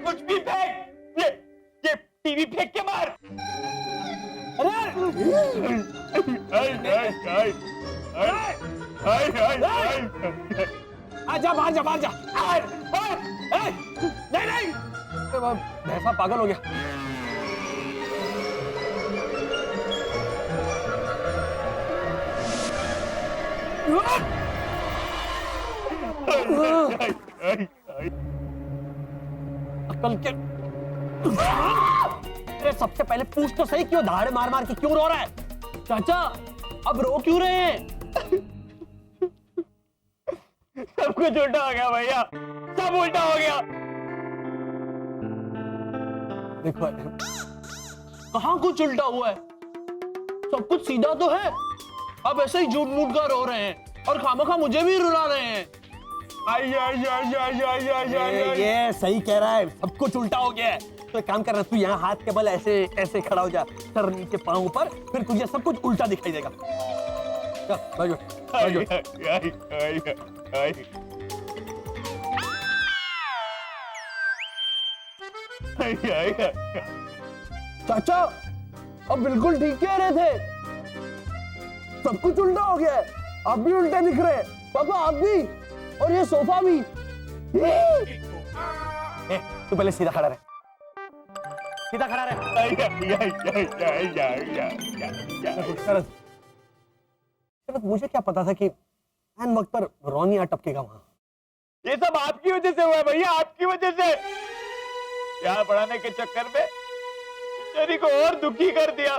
कुछ भी फेंक, ये टीवी फेंक के मार। आजा बाहर जा, बाहर जा। नहीं नहीं, भैंसा पागल हो गया। अकल के, अरे सबसे पहले पूछ तो सही, क्यों धाड़ मार मार के क्यों रो रहा है? चाचा अब रो क्यों रहे हैं? सब कुछ उल्टा हो गया भैया, सब उल्टा हो गया। देखो कहाँ कुछ उल्टा हुआ है, सब कुछ सीधा तो है। अब ऐसे ही झूठ मूठ का रो रहे हैं और खामखा मुझे भी रुला रहे हैं। ये सही कह रहा है, सब कुछ उल्टा हो गया है। तो एक काम कर रहा है, तू यहाँ हाथ के बल ऐसे ऐसे खड़ा हो जा, सर नीचे पाँव ऊपर, फिर तुझे सब कुछ उल्टा दिखाई देगा। चाचा अब बिल्कुल ठीक कह रहे थे, सब कुछ उल्टा हो गया है। आप भी उल्टे दिख रहे हैं पापा, आप भी, और ये सोफा भी। तू पहले सीधा खड़ा रहे, सीधा खड़ा रहे। मुझे क्या पता था कि एन वक्त पर रोनी आ टपकेगा वहां। ये सब आपकी वजह से हुआ है भैया, आपकी वजह से। प्यार बढ़ाने के चक्कर में बेचारी को और दुखी कर दिया।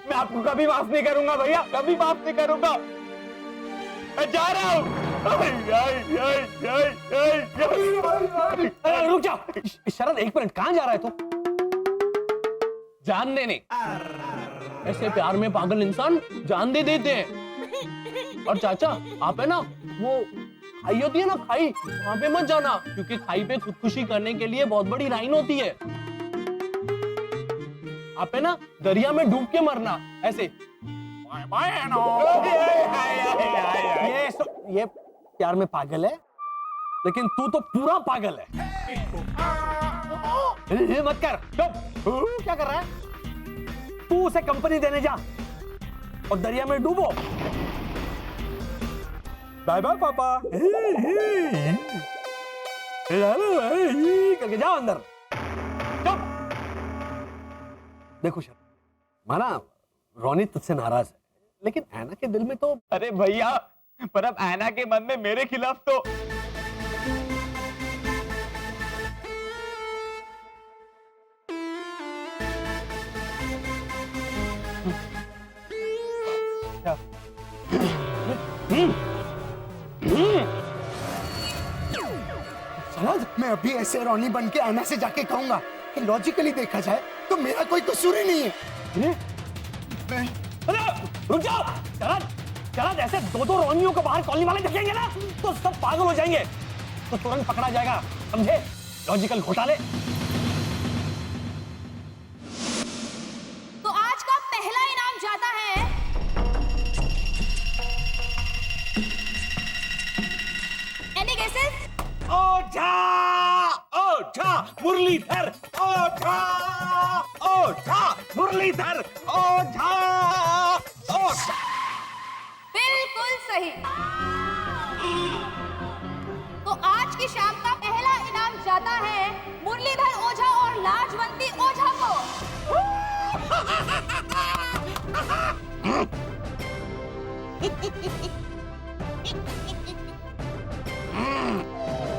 मैं आपको कभी माफ नहीं करूंगा भैया, कभी माफ नहीं करूंगा। मैं जा रहा हूं। रुक जा शरद, एक मिनट, कहां जा रहा है तू? जान देने, ऐसे प्यार में पागल इंसान जान दे देते हैं। और चाचा आप है ना, वो खाई होती है ना, खाई, वहां पे मत जाना, क्योंकि खाई पे खुदकुशी करने के लिए बहुत बड़ी लाइन होती है। आप है ना दरिया में डूब के मरना, ऐसे। ये प्यार में पागल है, लेकिन तू तो पूरा पागल है। मत कर, क्या कर रहा है तू? उसे कंपनी देने जा और दरिया में डूबो। बाय बाय पापा। करके जाओ अंदर। देखो शर, माना रोनी तुझसे नाराज है, लेकिन ऐना के दिल में तो। अरे भैया, पर अब ऐना के मन में मेरे खिलाफ तो। मैं अभी ऐसे रोनी बन के ऐना से जाके कहूंगा कि लॉजिकली देखा जाए तो मेरा कोई कसूर ही नहीं है। रुक जाओ शरद, शरद, ऐसे दो दो रोनियों को बाहर कॉलोनी वाले देखेंगे ना तो सब पागल हो जाएंगे, तो तुरंत पकड़ा जाएगा, समझे? लॉजिकल घोटाले। तो आज का पहला इनाम जाता है एनी गेसेस? ओझा, ओझा, मुरलीधर, ओझा, ओझा, मुरलीधर, ओझा, ओझा। बिल्कुल सही। तो आज की शाम का पहला इनाम जाता है मुरलीधर ओझा और लाजवंती ओझा को।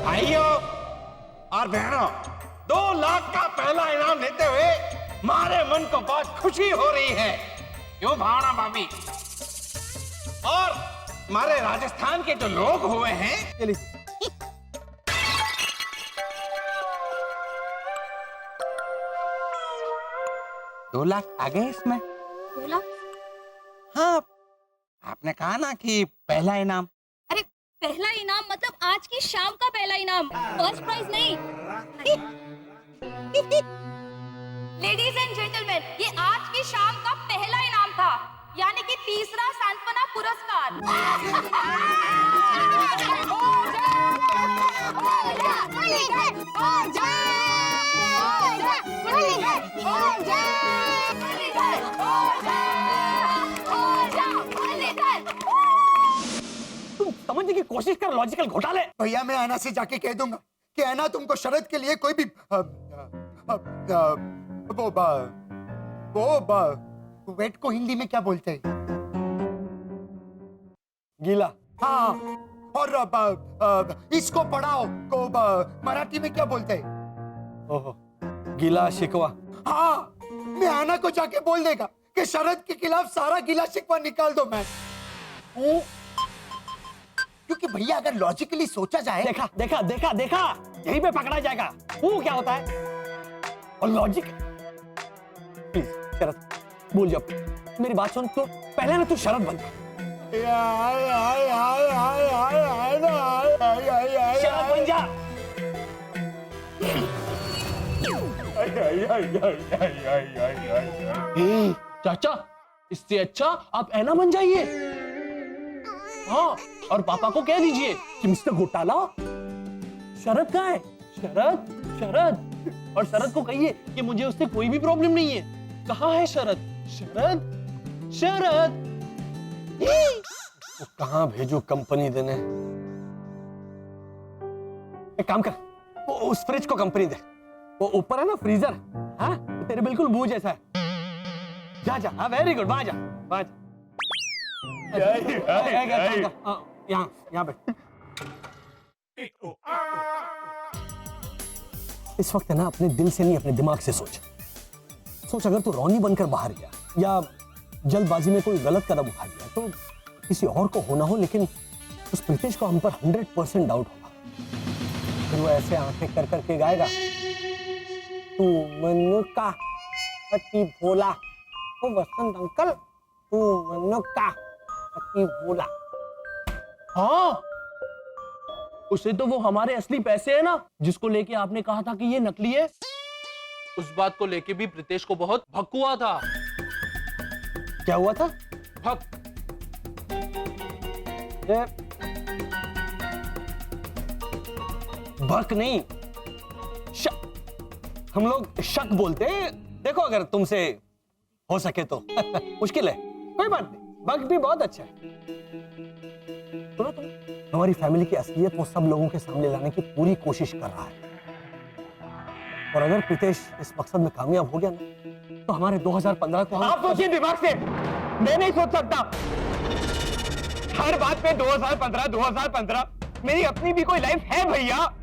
भाइयों और बहनों, 2 लाख का पहला इनाम लेते हुए हमारे मन को बहुत खुशी हो रही है, क्यों भावना भाभी? और हमारे राजस्थान के जो लोग हुए हैं, 2 लाख आ गए इसमें। 2 लाख? हाँ, आपने कहा ना कि पहला इनाम। अरे पहला इनाम मतलब आज की शाम का पहला इनाम, फर्स्ट प्राइज नहीं। लेडीज एंड जेंटलमैन, ये आज की शाम का पहला इनाम था, यानी कि तीसरा सांत्वना पुरस्कार। ओझा! तुम समझने की कोशिश कर लॉजिकल घोटाले। भैया मैं ऐना से जाके कह दूंगा कि ऐना तुमको शरद के लिए कोई भी वेट को हिंदी में क्या बोलते हैं? गीला। हाँ, और इसको पढ़ाओ को मराठी में क्या बोलते हैं? ओहो, गीला शिकवा। हाँ, मैं ऐना को जाके बोल देगा कि शरद के खिलाफ सारा गीला शिकवा निकाल दो। मैं क्योंकि भैया अगर लॉजिकली सोचा जाए, देखा देखा देखा देखा, यहीं पे पकड़ा जाएगा। वो क्या होता है और लॉजिक। प्लीज शरद बोल, जब मेरी बात सुन। तो पहले ना तू शरद बन जा। शरद बन जा। चाचा, इससे अच्छा आप ऐना बन जाइए। हाँ, और पापा को कह दीजिए कि मिस्टर घोटाला, शरद कहाँ है? शरद, शरद। और शरद को कहिए कि मुझे उससे कोई भी प्रॉब्लम नहीं है। कहाँ है शरद? शरद, शरद। वो कहाँ भेजू कंपनी देने? एक काम कर, वो उस फ्रिज को कंपनी दे। वो ऊपर है ना फ्रीजर, हाँ तेरे बिल्कुल मुंह जैसा है। जा जा, हाँ वेरी गुड, वहां जा, वहां जा। यहाँ यहाँ बैठ। इस वक्त है ना अपने दिल से नहीं अपने दिमाग से सोच। सोच, अगर तू रोनी बनकर बाहर गया या जल्दबाजी में कोई गलत कदम उठा लिया तो किसी और को होना हो, लेकिन उस प्रीतेश को हम पर 100% डाउट होगा। फिर वो ऐसे आंखें कर करके गाएगा, तू मन का अति भोला, ओ वसंत अंकल तू मन का अति भोला। हाँ, उसे तो वो हमारे असली पैसे है ना, जिसको लेके आपने कहा था कि ये नकली है, उस बात को लेके भी प्रीतेश को बहुत भक हुआ था। क्या हुआ था? भक। ये भक नहीं, शक। हम लोग शक बोलते हैं। देखो अगर तुमसे हो सके तो। मुश्किल है, कोई बात नहीं, भक भी बहुत अच्छा है। सुनो तुम, हमारी फैमिली की असलियत वो सब लोगों के सामने लाने की पूरी कोशिश कर रहा है। और अगर प्रीतेश इस मकसद में कामयाब हो गया ना, तो हमारे 2015 को आप सोचिए दिमाग से, मैं नहीं सोच सकता। हर बात पे 2015 2015। मेरी अपनी भी कोई लाइफ है भैया।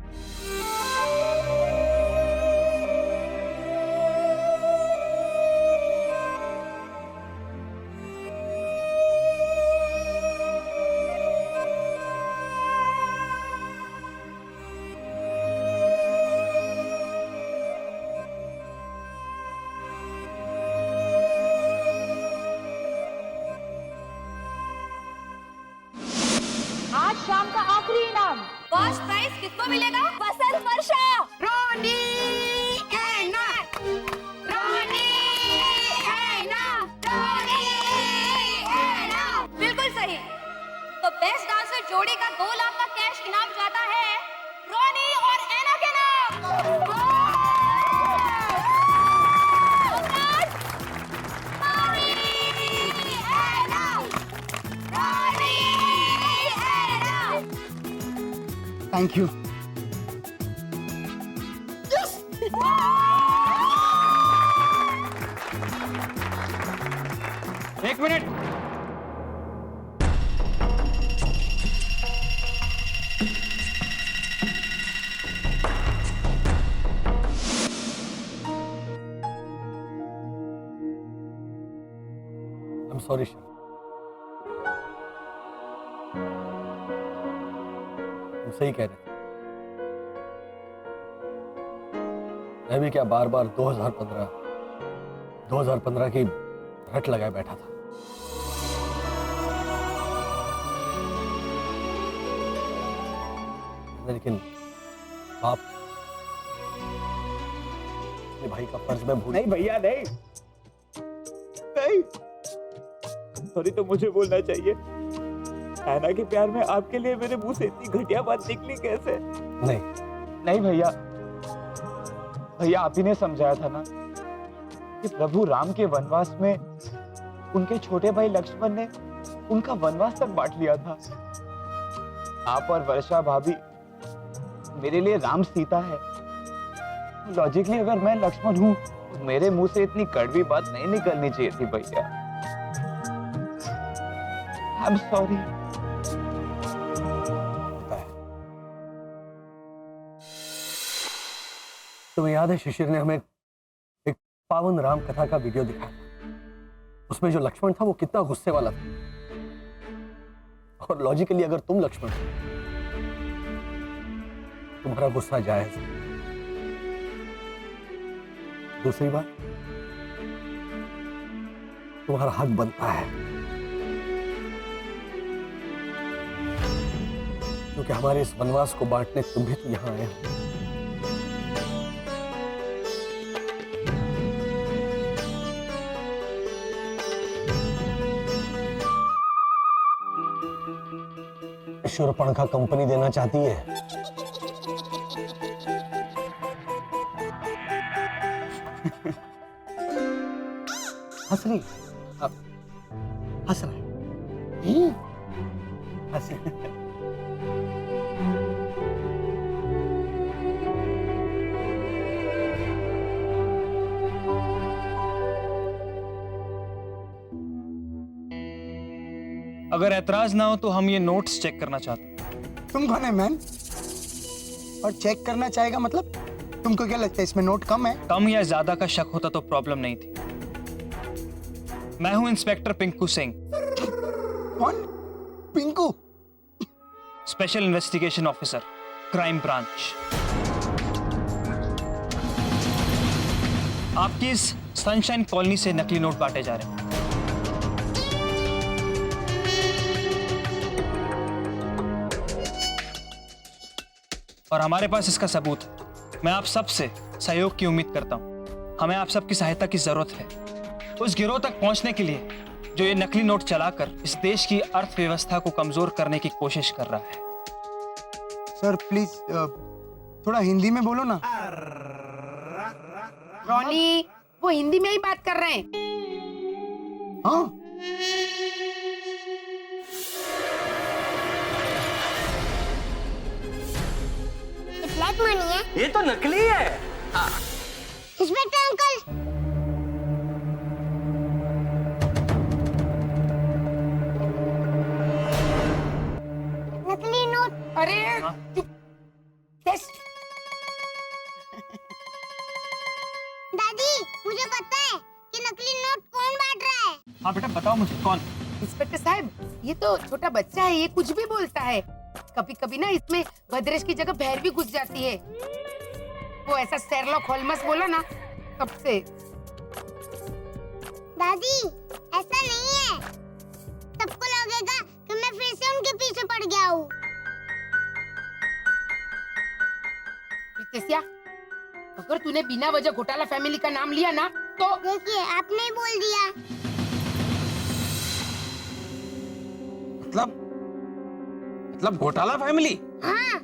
आज शाम का आखिरी इनाम, फर्स्ट प्राइज किसको मिलेगा? वसंत वर्षा, रोनी ऐना, रोनी ऐना, रोनी ऐना। बिल्कुल सही। तो बेस्ट डांसर जोड़ी का 2 लाख का कैश इनाम जाता है रोनी और ऐना के नाम। Thank you. एक मिनट, I'm sorry, Shah. तुम सही कह रहे। मैं भी क्या बार बार 2015 की रट लगाए बैठा था। लेकिन बाप अपने भाई का फर्ज मैं भूल। नहीं भैया नहीं, नहीं। सॉरी तो मुझे बोलना चाहिए। ऐना के प्यार में आपके लिए मेरे मुंह से इतनी घटिया बात निकली कैसे? नहीं नहीं भैया, भैया आप ही ने समझाया था ना कि प्रभु राम के वनवास में उनके छोटे भाई लक्ष्मण ने उनका वनवास तक बांट लिया था। आप और वर्षा भाभी मेरे लिए राम सीता है। लॉजिकली अगर मैं लक्ष्मण हूं तो मेरे मुंह से इतनी कड़वी बात नहीं निकलनी चाहिए थी भैया। I am sorry. तुम्हें याद है शिशिर ने हमें एक पावन राम कथा का वीडियो दिखाया था। उसमें जो लक्ष्मण था वो कितना गुस्से वाला था। और लॉजिकली अगर तुम लक्ष्मण हो, तुम्हारा गुस्सा जायज है। दूसरी बात, तुम्हारा हक बनता है क्योंकि हमारे इस वनवास को बांटने तुम भी तो यहां आए हो। शूर्पणखा कंपनी देना चाहती है। हंस रही, हंस रहे, हंस रहे। अगर ऐतराज ना हो तो हम ये नोट्स चेक करना चाहते हैं। तुम कौन है मैन? और चेक करना चाहेगा मतलब? तुमको क्या लगता है इसमें नोट कम है? कम या ज्यादा का शक होता तो प्रॉब्लम नहीं थी। मैं हूं इंस्पेक्टर पिंकू सिंह, कौन? Pinku? Special investigation officer, crime branch. आपकी इस सनशाइन कॉलोनी से नकली नोट बांटे जा रहे हैं। और हमारे पास इसका सबूत है। मैं आप सबसे सहयोग की उम्मीद करता हूं। हमें आप सबकी सहायता की जरूरत है उस गिरोह तक पहुंचने के लिए जो ये नकली नोट चलाकर इस देश की अर्थव्यवस्था को कमजोर करने की कोशिश कर रहा है। सर प्लीज थोड़ा हिंदी में बोलो ना। रॉनी, वो हिंदी में ही बात कर रहे हैं। हाँ ब्लैक मनी है। ये तो नकली है। इंस्पेक्टर अंकल, नकली नोट। अरे चुप। यस। दादी, मुझे पता है कि नकली नोट कौन बांट रहा है। हाँ बेटा बताओ मुझे कौन। इंस्पेक्टर साहब, ये तो छोटा बच्चा है, ये कुछ भी बोलता है। कभी कभी ना इसमें भद्रेश की जगह भैर भी घुस जाती है। वो ऐसा शेरलॉक होल्मस बोला ना तब से। दादी, ऐसा नहीं है। सबको लगेगा कि मैं फिर से उनके पीछे पड़ गया हूँ। रितेशिया, अगर तूने बिना वजह घोटाला फैमिली का नाम लिया ना तो देखिए, आपने ही बोल दिया। मतलब घोटाला फैमिली? हाँ,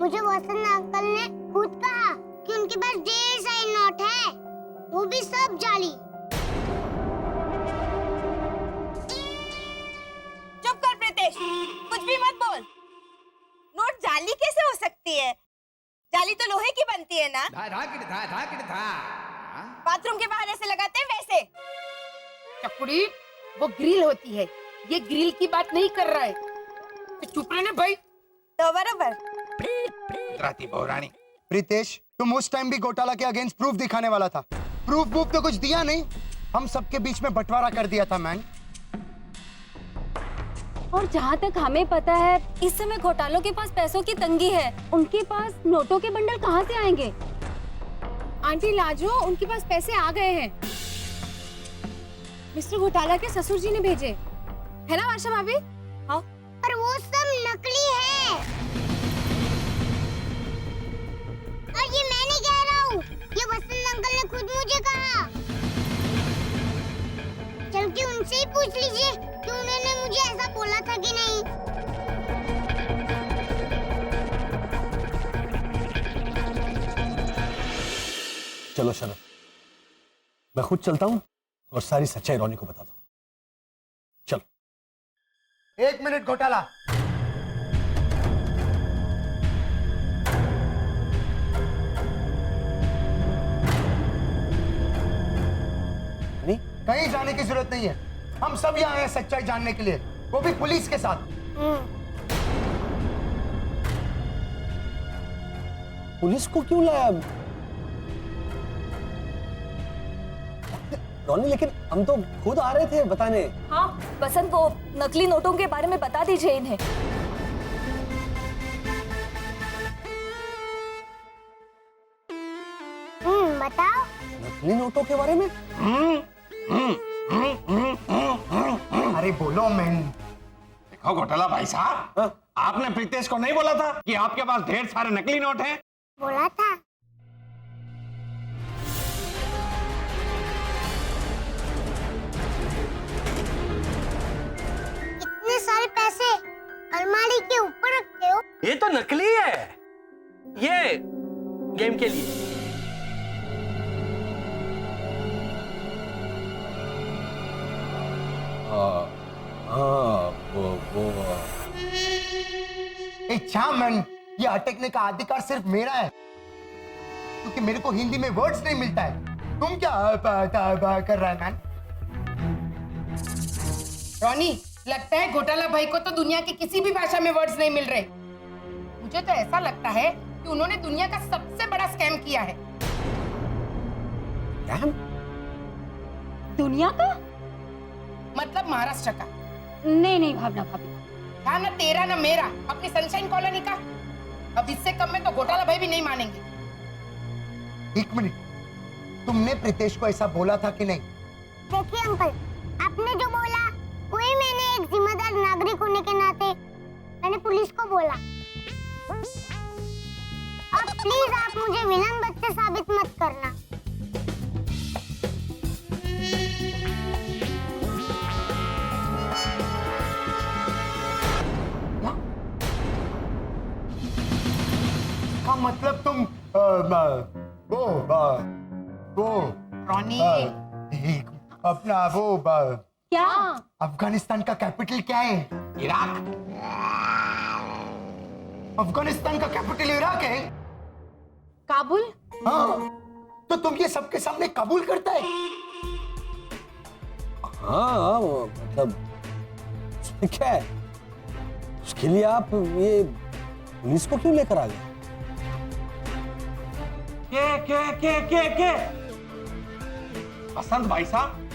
मुझे वसंत अंकल ने खुद कहा कि उनके पास ढेर सारे नोट है, वो भी सब जाली। चुप कर प्रीतेश, कुछ भी मत बोल। नोट जाली कैसे हो सकती है? जाली तो लोहे की बनती है ना। बाथरूम के बाहर ऐसे लगाते हैं वैसे। चकुड़ी, वो ग्रिल होती है, ये ग्रिल की बात नहीं कर रहा है। तो चुप रहना भाई। तो बरोबर। राती बहुरानी। प्रीतेश, तुम उस टाइम भी घोटाला के अगेंस्ट प्रूफ दिखाने वाला था। प्रूफ तो कुछ दिया नहीं। हम सबके बीच में बंटवारा कर दिया था मैन। और जहाँ तक हमें पता है इस समय घोटालों के पास पैसों की तंगी है। उनके पास नोटों के बंडल कहाँ से आएंगे? आंटी लाजो, उनके पास पैसे आ गए हैं। मिस्टर घोटाला के ससुर जी ने भेजे, है ना वर्षा भाभी? हाँ। पर वो सब नकली है। और ये मैं नहीं कह रहा हूँ, ये वसंत अंकल ने खुद मुझे कहा। चल के उनसे ही पूछ लीजिए कि उन्होंने मुझे ऐसा बोला था कि नहीं। चलो शरद, मैं खुद चलता हूं और सारी सच्चाई रोनी को बताता हूं। चलो। 1 मिनट घोटाला। नहीं, कहीं जाने की जरूरत नहीं है, हम सब यहाँ आए हैं सच्चाई जानने के लिए, वो भी पुलिस के साथ। पुलिस को क्यों लाया रोनी? लेकिन हम तो खुद आ रहे थे बताने। हाँ बसंत, वो नकली नोटों के बारे में बता दीजिए इन्हें। बताओ। नकली नोटों के बारे में? अरे बोलो मैन। देखो घोटाला भाई साहब, आपने प्रीतेश को नहीं बोला था कि आपके पास ढेर सारे नकली नोट हैं? बोला था। इतने सारे पैसे अलमारी के ऊपर रखते हो? ये तो नकली है, ये गेम के लिए। मैन, ये अटकने का अधिकार सिर्फ मेरा है, क्योंकि मेरे को हिंदी में वर्ड्स नहीं मिलता है। तुम क्या कर रहा है मैन? रॉनी, लगता है घोटाला भाई को तो दुनिया की किसी भी भाषा में वर्ड्स नहीं मिल रहे। मुझे तो ऐसा लगता है कि उन्होंने दुनिया का सबसे बड़ा स्कैम किया है। स्कैम? दुनिया का? मतलब महाराष्ट्र का। नहीं भावना भाभी, हाँ, ना तेरा ना मेरा, अपनी सनशाइन कॉलोनी का। अब इससे कम में तो घोटाला भाई भी नहीं मानेंगे। 1 मिनट, तुमने प्रीतेश को ऐसा बोला था कि नहीं? देखिए अंकल, आपने जो बोला वही मैंने एक जिम्मेदार नागरिक होने के नाते मैंने पुलिस को बोला। अब प्लीज आप मुझे विलन बच्चे साबित मत करना। हाँ, मतलब तुम वो रॉनी, अपना वो क्या? अफगानिस्तान का कैपिटल क्या है? इराक। अफगानिस्तान का कैपिटल इराक है? काबुल? हाँ, तो तुम ये सबके सामने कबूल करता है? हाँ, वो मतलब उसमें क्या है? उसके लिए आप ये पुलिस को क्यों लेकर आ गए? के बसंत भाई साहब,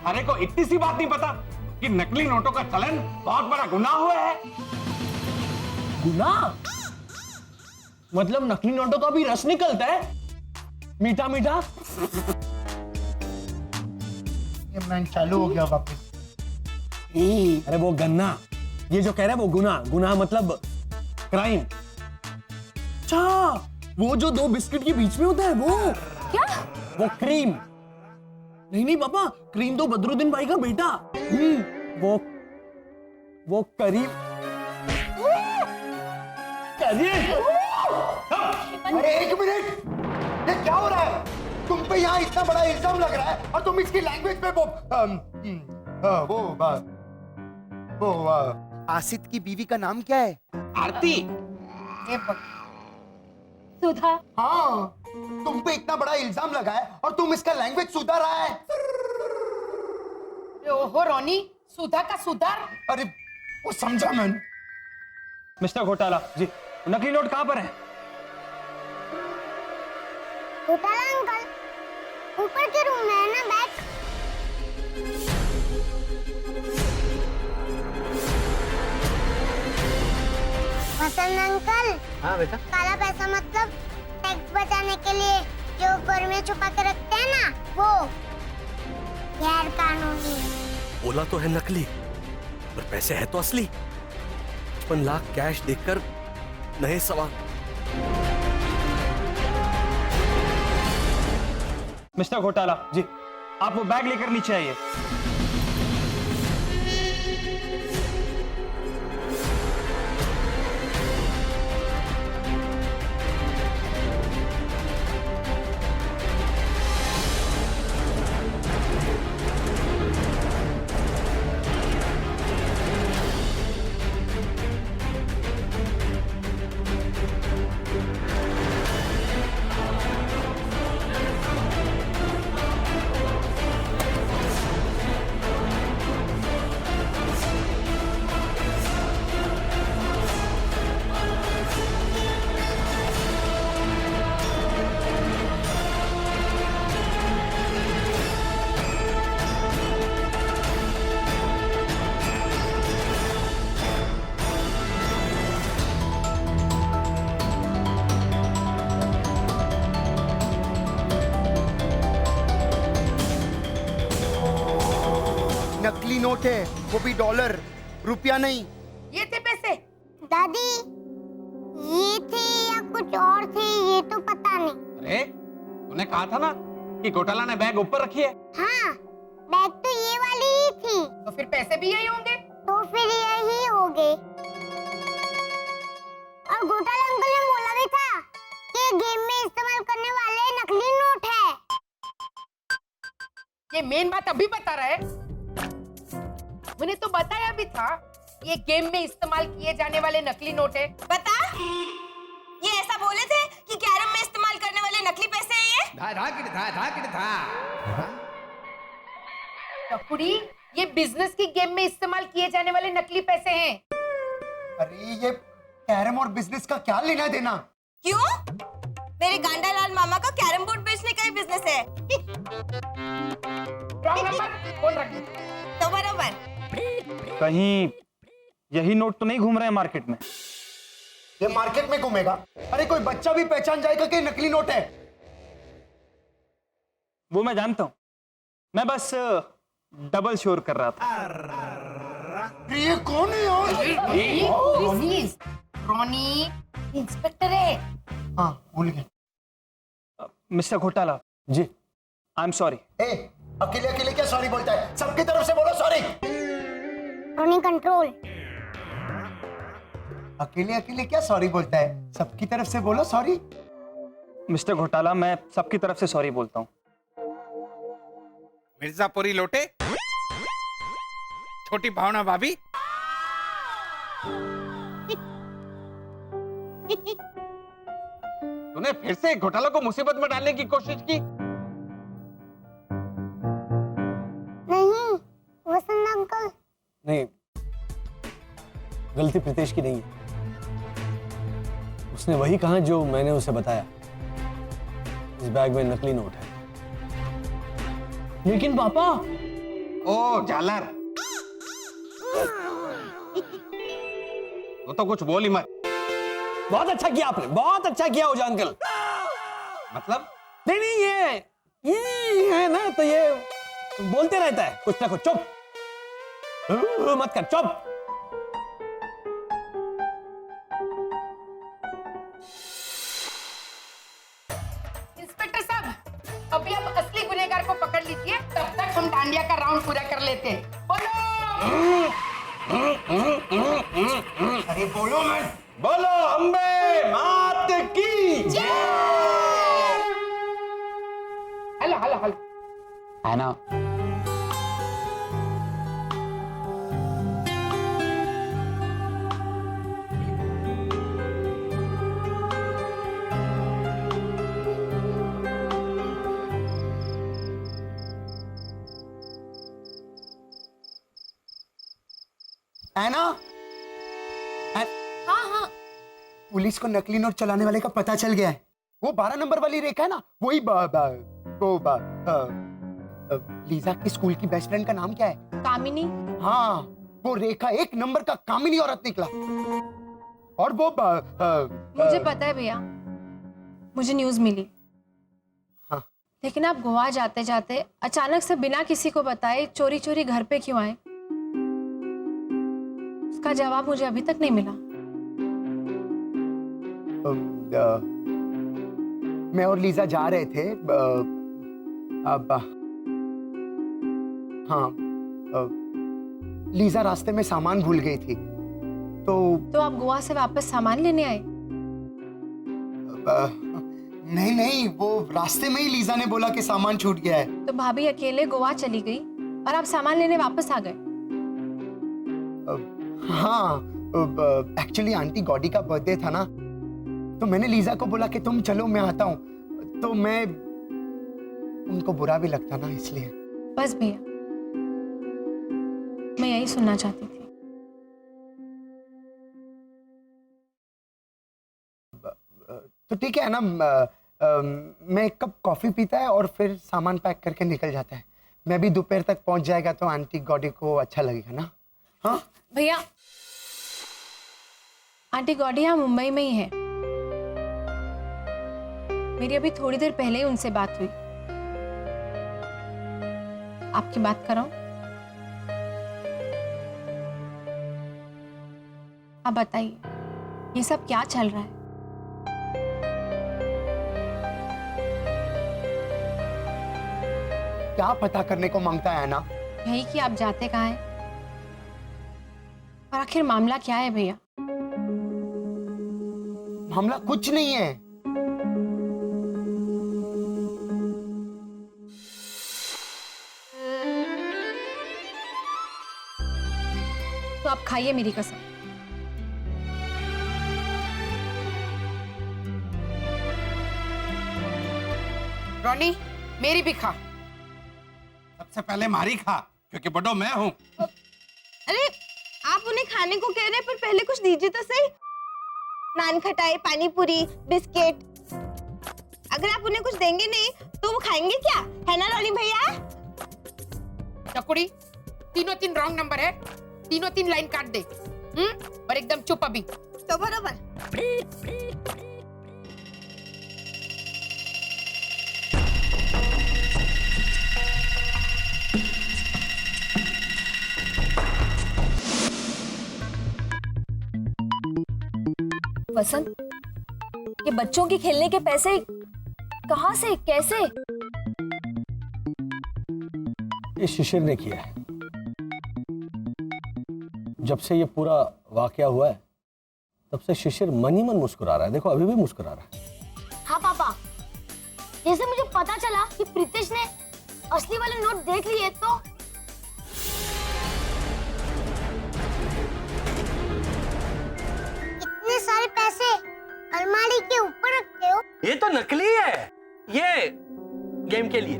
अरे को इतनी सी बात नहीं पता कि नकली नोटों का चलन बहुत बड़ा गुनाह हुआ है। गुनाह? मतलब नकली नोटों का भी रस निकलता है, मीठा मीठा। ये मैन चालू हो गया वापस। अरे वो गन्ना, ये जो कह रहा है वो गुनाह। गुनाह मतलब क्राइम। अच्छा, वो जो 2 बिस्किट के बीच में होता है वो? क्या? वो क्रीम। नहीं पापा, क्रीम तो बदरुद्दीन भाई का बेटा। वो करीम। अरे 1 मिनट, ये क्या हो रहा है? तुम पे यहाँ इतना बड़ा इल्जाम लग रहा है और तुम इसकी लैंग्वेज में वो आसित की बीवी का नाम क्या है? आरती। सुधा। हाँ, तुम पे इतना बड़ा इल्जाम लगा है और तुम इसका लैंग्वेज सुधार रहा है। ओहो रॉनी, सुधा का सुधार? अरे वो समझा मैंने। मिस्टर घोटाला जी, नकली नोट कहाँ पर है? घोटाला अंकल, ऊपर के रूम में है ना बैग। वसंत अंकल। हाँ बेटा। काला पैसा मतलब टैक्स बचाने के लिए जो घर में छुपा के रखते हैं ना, वो गैर कानूनी। बोला तो है नकली, पर पैसे है तो असली। 55 लाख कैश देखकर नए सवाल। मिस्टर घोटाला जी, आप वो बैग लेकर नीचे आइए। नकली नोट है, वो भी डॉलर, रुपया नहीं। ये थे पैसे। दादी, ये थे या कुछ और थे ये तो पता नहीं। अरे तूने कहा था ना कि घोटाला ने बैग ऊपर रखी है। हाँ, बैग तो ये वाली ही थी। तो फिर पैसे भी यही होंगे। तो फिर यही होंगे। और घोटाला अंकल ने बोला भी था कि गेम में इस्तेमाल करने वाले नकली नोट है। ये मेन बात अभी बता रहा है। मैंने तो बताया भी था ये गेम में इस्तेमाल किए जाने वाले नकली नोट है। बता, ये ऐसा बोले थे कि कैरम में इस्तेमाल करने वाले नकली पैसे हैं ये? टकुरी, ये बिजनेस की गेम में इस्तेमाल किए जाने वाले नकली पैसे हैं। अरे ये कैरम और बिजनेस का क्या लेना देना? क्यों? मेरे गांडालाल मामा का कैरम बोर्ड बेचने का ही बिजनेस है। रॉन्ग नंबर कौन रखी? तो बराबर। कहीं यही नोट तो नहीं घूम रहे हैं मार्केट में? ये मार्केट में घूमेगा? अरे कोई बच्चा भी पहचान जाएगा कि नकली नोट है। वो मैं जानता हूं, मैं बस डबल श्योर कर रहा था। ये कौन है यार? रॉनी इंस्पेक्टर है। हाँ, भूल गया। मिस्टर घोटाला जी, आई एम सॉरी। ए, अकेले अकेले क्या सॉरी बोलता है? सबकी तरफ से बोलो सॉरी। रोनी कंट्रोल। अकेले अकेले क्या सॉरी बोलता है? सबकी तरफ से बोलो सॉरी। मिस्टर घोटाला, मैं सबकी तरफ से सॉरी बोलता हूँ। मिर्जापुरी लोटे, छोटी भावना भाभी, तूने फिर से घोटाला को मुसीबत में डालने की कोशिश की। नहीं, वसंत अंकल। नहीं, गलती प्रीतेश की नहीं है। उसने वही कहा जो मैंने उसे बताया। इस बैग में नकली नोट है। लेकिन पापा, ओ झालर, वो तो कुछ बोल ही मत। बहुत अच्छा किया आपने, बहुत अच्छा किया उजा अंकल। मतलब? नहीं नहीं, ये है ना, तो ये बोलते रहता है कुछ ना कुछ। चुप मत कर, चुप। इंस्पेक्टर साहब, अभी आप असली गुनहगार को पकड़ लीजिए, तब तक हम डांडिया का राउंड पूरा कर लेते हैं। बोलो। अरे बोलो मैं। बोलो अम्बे मात की जय। Hello hello hello. है ना? ऐना? हाँ हाँ, पुलिस को नकली नोट चलाने वाले का पता चल गया है। वो 12 नंबर वाली रेखा है ना, वही लीजा की स्कूल की बेस्ट फ्रेंड का नाम क्या है? कामिनी। हाँ, वो रेखा 1 नंबर का कामिनी औरत निकला। और वो मुझे पता है भैया, मुझे न्यूज़ मिली। हाँ। लेकिन आप गोवा जाते जाते अचानक से बिना किसी को बताए चोरी चोरी घर पे क्यों आए? उसका जवाब मुझे अभी तक नहीं मिला। मैं और लीजा जा रहे थे। लीजा रास्ते में सामान भूल गई थी, तो आप गोवा से वापस सामान लेने आए? नहीं नहीं, वो रास्ते में ही लीजा ने बोला कि सामान छूट गया है। तो भाभी अकेले गोवा चली गई और आप सामान लेने वापस आ गए? हाँ, एक्चुअली आंटी गॉडी का बर्थडे था ना, तो मैंने लीजा को बोला कि तुम चलो मैं आता हूँ। तो मैं उनको बुरा भी लगता ना, इसलिए। बस भैया, मैं यही सुनना चाहती थी। तो ठीक है ना, मैं एक कप कॉफी पीता है और फिर सामान पैक करके निकल जाता है। मैं भी दोपहर तक पहुंच जाएगा तो आंटी गॉडी को अच्छा लगेगा ना। हाँ भैया, आंटी गॉडी यहाँ मुंबई में ही है। मेरी अभी थोड़ी देर पहले ही उनसे बात हुई। आपकी बात कराऊं? आप बताइए ये सब क्या चल रहा है? क्या पता करने को मांगता है ना? यही कि आप जाते कहाँ हैं और आखिर मामला क्या है भैया? मामला कुछ नहीं है। तो आप खाइए मेरी कसम। रोनी मेरी भी खा। सबसे पहले मारी खा, क्योंकि बड़ो मैं हूँ। अरे आप उन्हें खाने को कह रहे हैं, पर पहले कुछ दीजिए तो सही। नान खटाई, पानी पूरी, बिस्किट। अगर आप उन्हें कुछ देंगे नहीं तो वो खाएंगे क्या? है ना रोनी भैया? चकुड़ी, तीनों तीन रॉन्ग नंबर है, तीनों तीन लाइन काट दे। और एकदम चुप अभी। तो बरोबर। वसंत, ये बच्चों के खेलने के पैसे कहाँ से, कैसे? ये शिशिर ने किया है। जब से ये पूरा वाकया हुआ है तब से शिशिर मन ही मन मुस्कुरा रहा है। देखो अभी भी मुस्कुरा रहा है। हाँ पापा, जैसे मुझे पता चला कि प्रीतेश ने असली वाले नोट देख लिए तो इतने सारे पैसे अलमारी के ऊपर रखते हो? ये तो नकली है, ये गेम के लिए।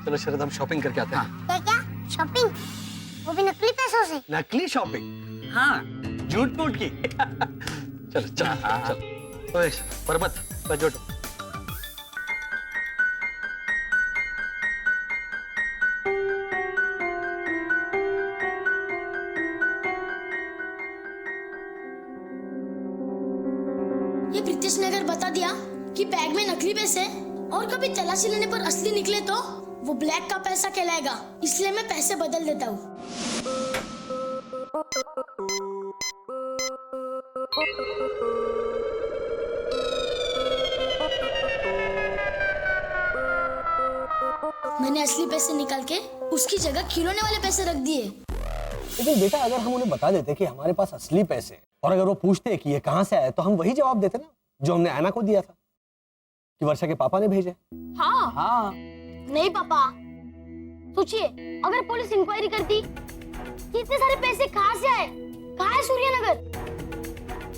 चलो शरद हम शॉपिंग करके आते हैं। क्या क्या शॉपिंग? वो भी नकली पैसों से? नकली शॉपिंग? हाँ, झूठ मूठ की। चलो चलो चलो। ओए पर्वत बजो। ये प्रीतेश ने अगर बता दिया कि बैग में नकली पैसे और कभी तलाशी लेने पर असली निकले तो वो ब्लैक का पैसा कहलाएगा। इसलिए मैं पैसे बदल देता हूँ। मैंने असली पैसे निकाल के उसकी जगह खिलौने वाले पैसे रख दिए। लेकिन बेटा अगर हम उन्हें बता देते कि हमारे पास असली पैसे, और अगर वो पूछते कि ये कहाँ से आए, तो हम वही जवाब देते ना जो हमने ऐना को दिया था कि वर्षा के पापा ने भेजे। हाँ नहीं पापा, सोचिए अगर पुलिस इंक्वायरी करती कि इतने सारे पैसे कहाँ से आए, कहाँ है सूर्यनगर,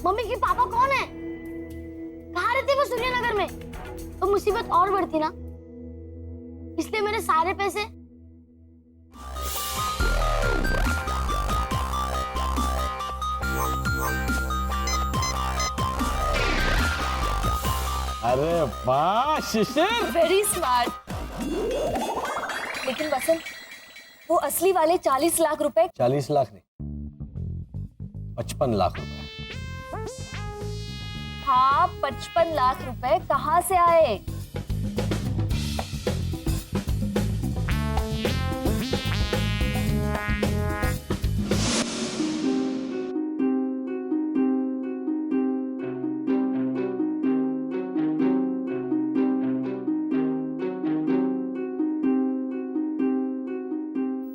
मम्मी के पापा कौन है, कहाँ रहते वो सूर्यनगर में, तो मुसीबत और बढ़ती ना। इसलिए मेरे सारे पैसे अरे वाह शिशिर, वेरी स्मार्ट। लेकिन वसंत, वो असली वाले 40 लाख रुपए 40 लाख नहीं, 55 लाख रुपए। हाँ, 55 लाख रुपए कहाँ से आए?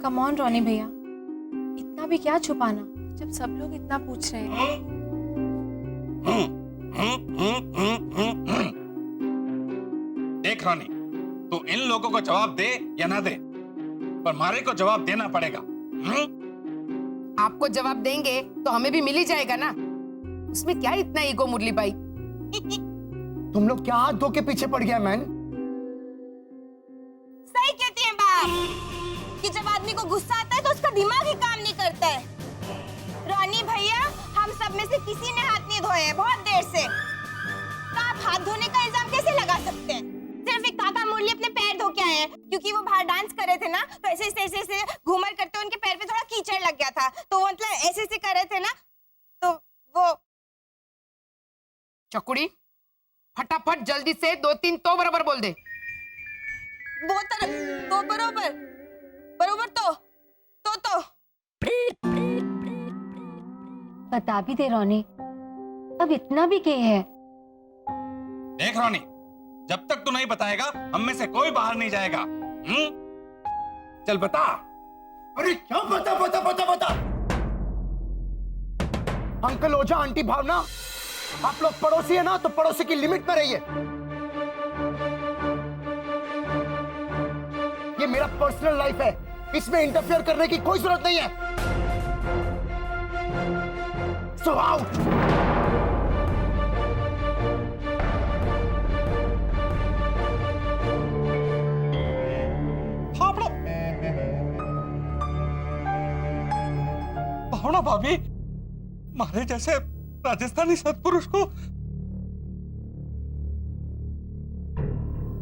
कम ऑन रोनी भैया, इतना भी क्या छुपाना जब सब लोग इतना पूछ रहे हैं। देख रानी, तू इन लोगों को जवाब दे या ना दे, पर मारे को जवाब देना पड़ेगा। आपको जवाब देंगे तो हमें भी मिल ही जाएगा ना। उसमें क्या इतना ईगो मुरली भाई? तुम लोग क्या हाथ धो के पीछे पड़ गया मैन? सही कहती हैं बाप कि जब आदमी को गुस्सा आता है तो उसका दिमाग ही काम नहीं करता है। रोनी भैया, हम सब में से किसी ने हाथ नहीं धोए हैं बहुत देर से, तो आप हाथ धोने का इल्जाम कैसे लगा सकते हैं? सिर्फ एक काका मुरली अपने पैर धो के आए हैं, क्योंकि वो बाहर डांस कर रहे थे ना, तो ऐसे ऐसे घूमर करते उनके पैर पे थोड़ा कीचड़ लग गया था, तो वो मतलब ऐसे ऐसे कर रहे थे ना, तो वो। चकुड़ी, फटाफट जल्दी से 2-3 तो बराबर बोल दे। तो बरोबर तो बता भी दे रोनी, अब इतना भी के है। देख रोनी, जब तक तू नहीं बताएगा हम में से कोई बाहर नहीं जाएगा। चल बता। अरे क्या बता बता बता बता। अंकल ओझा, आंटी भावना, आप लोग पड़ोसी है ना, तो पड़ोसी की लिमिट में रहिए। ये मेरा पर्सनल लाइफ है, इसमें इंटरफेयर करने की कोई जरूरत नहीं है। So out. भावना भाभी, मारे जैसे राजस्थानी सत्पुरुष को।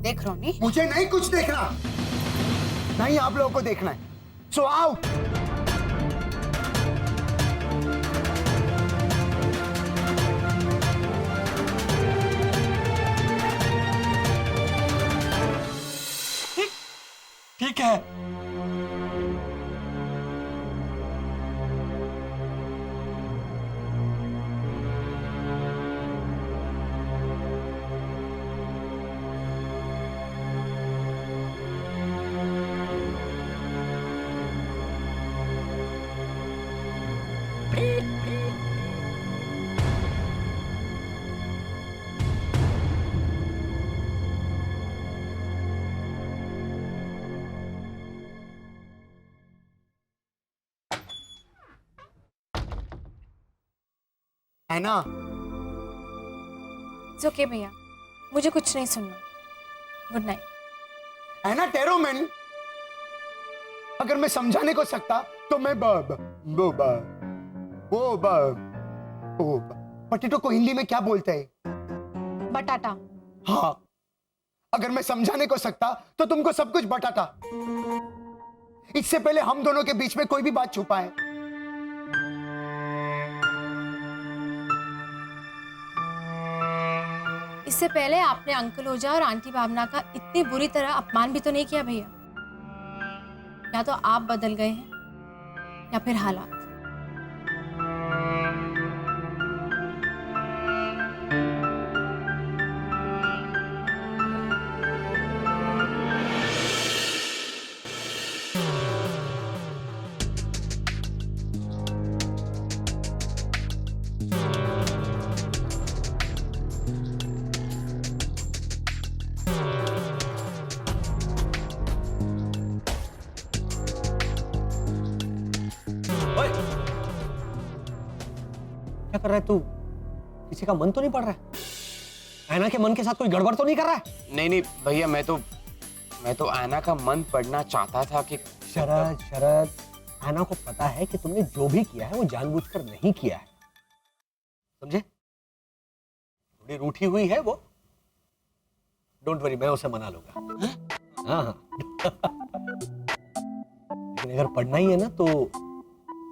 देख रोनी, मुझे नहीं कुछ देखना, नहीं आप लोगों को देखना है। So out. ठीक है। है ना? इट्स ओके भैया, मुझे कुछ नहीं सुनना। Good night. है ना टेरोमैन? अगर मैं समझाने को सकता तो मैं पटेटो को हिंदी में क्या बोलते हैं? बटाटा। हाँ, अगर मैं समझाने को सकता तो तुमको सब कुछ बटाता। इससे पहले हम दोनों के बीच में कोई भी बात छुपा है? इससे पहले आपने अंकल ओझा और आंटी भावना का इतनी बुरी तरह अपमान भी तो नहीं किया भैया। या तो आप बदल गए हैं या फिर हालात। क्या कर रहा है तू? किसी का मन तो नहीं पड़ रहा है? ऐना के मन के साथ कोई गड़बड़ तो नहीं कर रहा है? नहीं नहीं भैया, मैं तो ऐना का मन पढ़ना चाहता था कि शरद, ऐना को पता है कि तुमने जो भी किया है वो जानबूझकर नहीं किया है, समझे? थोड़ी रूठी हुई है वो। डोंट वरी, मैं उसे मना लूंगा। हाँ हाँ। लेकिन अगर पढ़ना ही है ना तो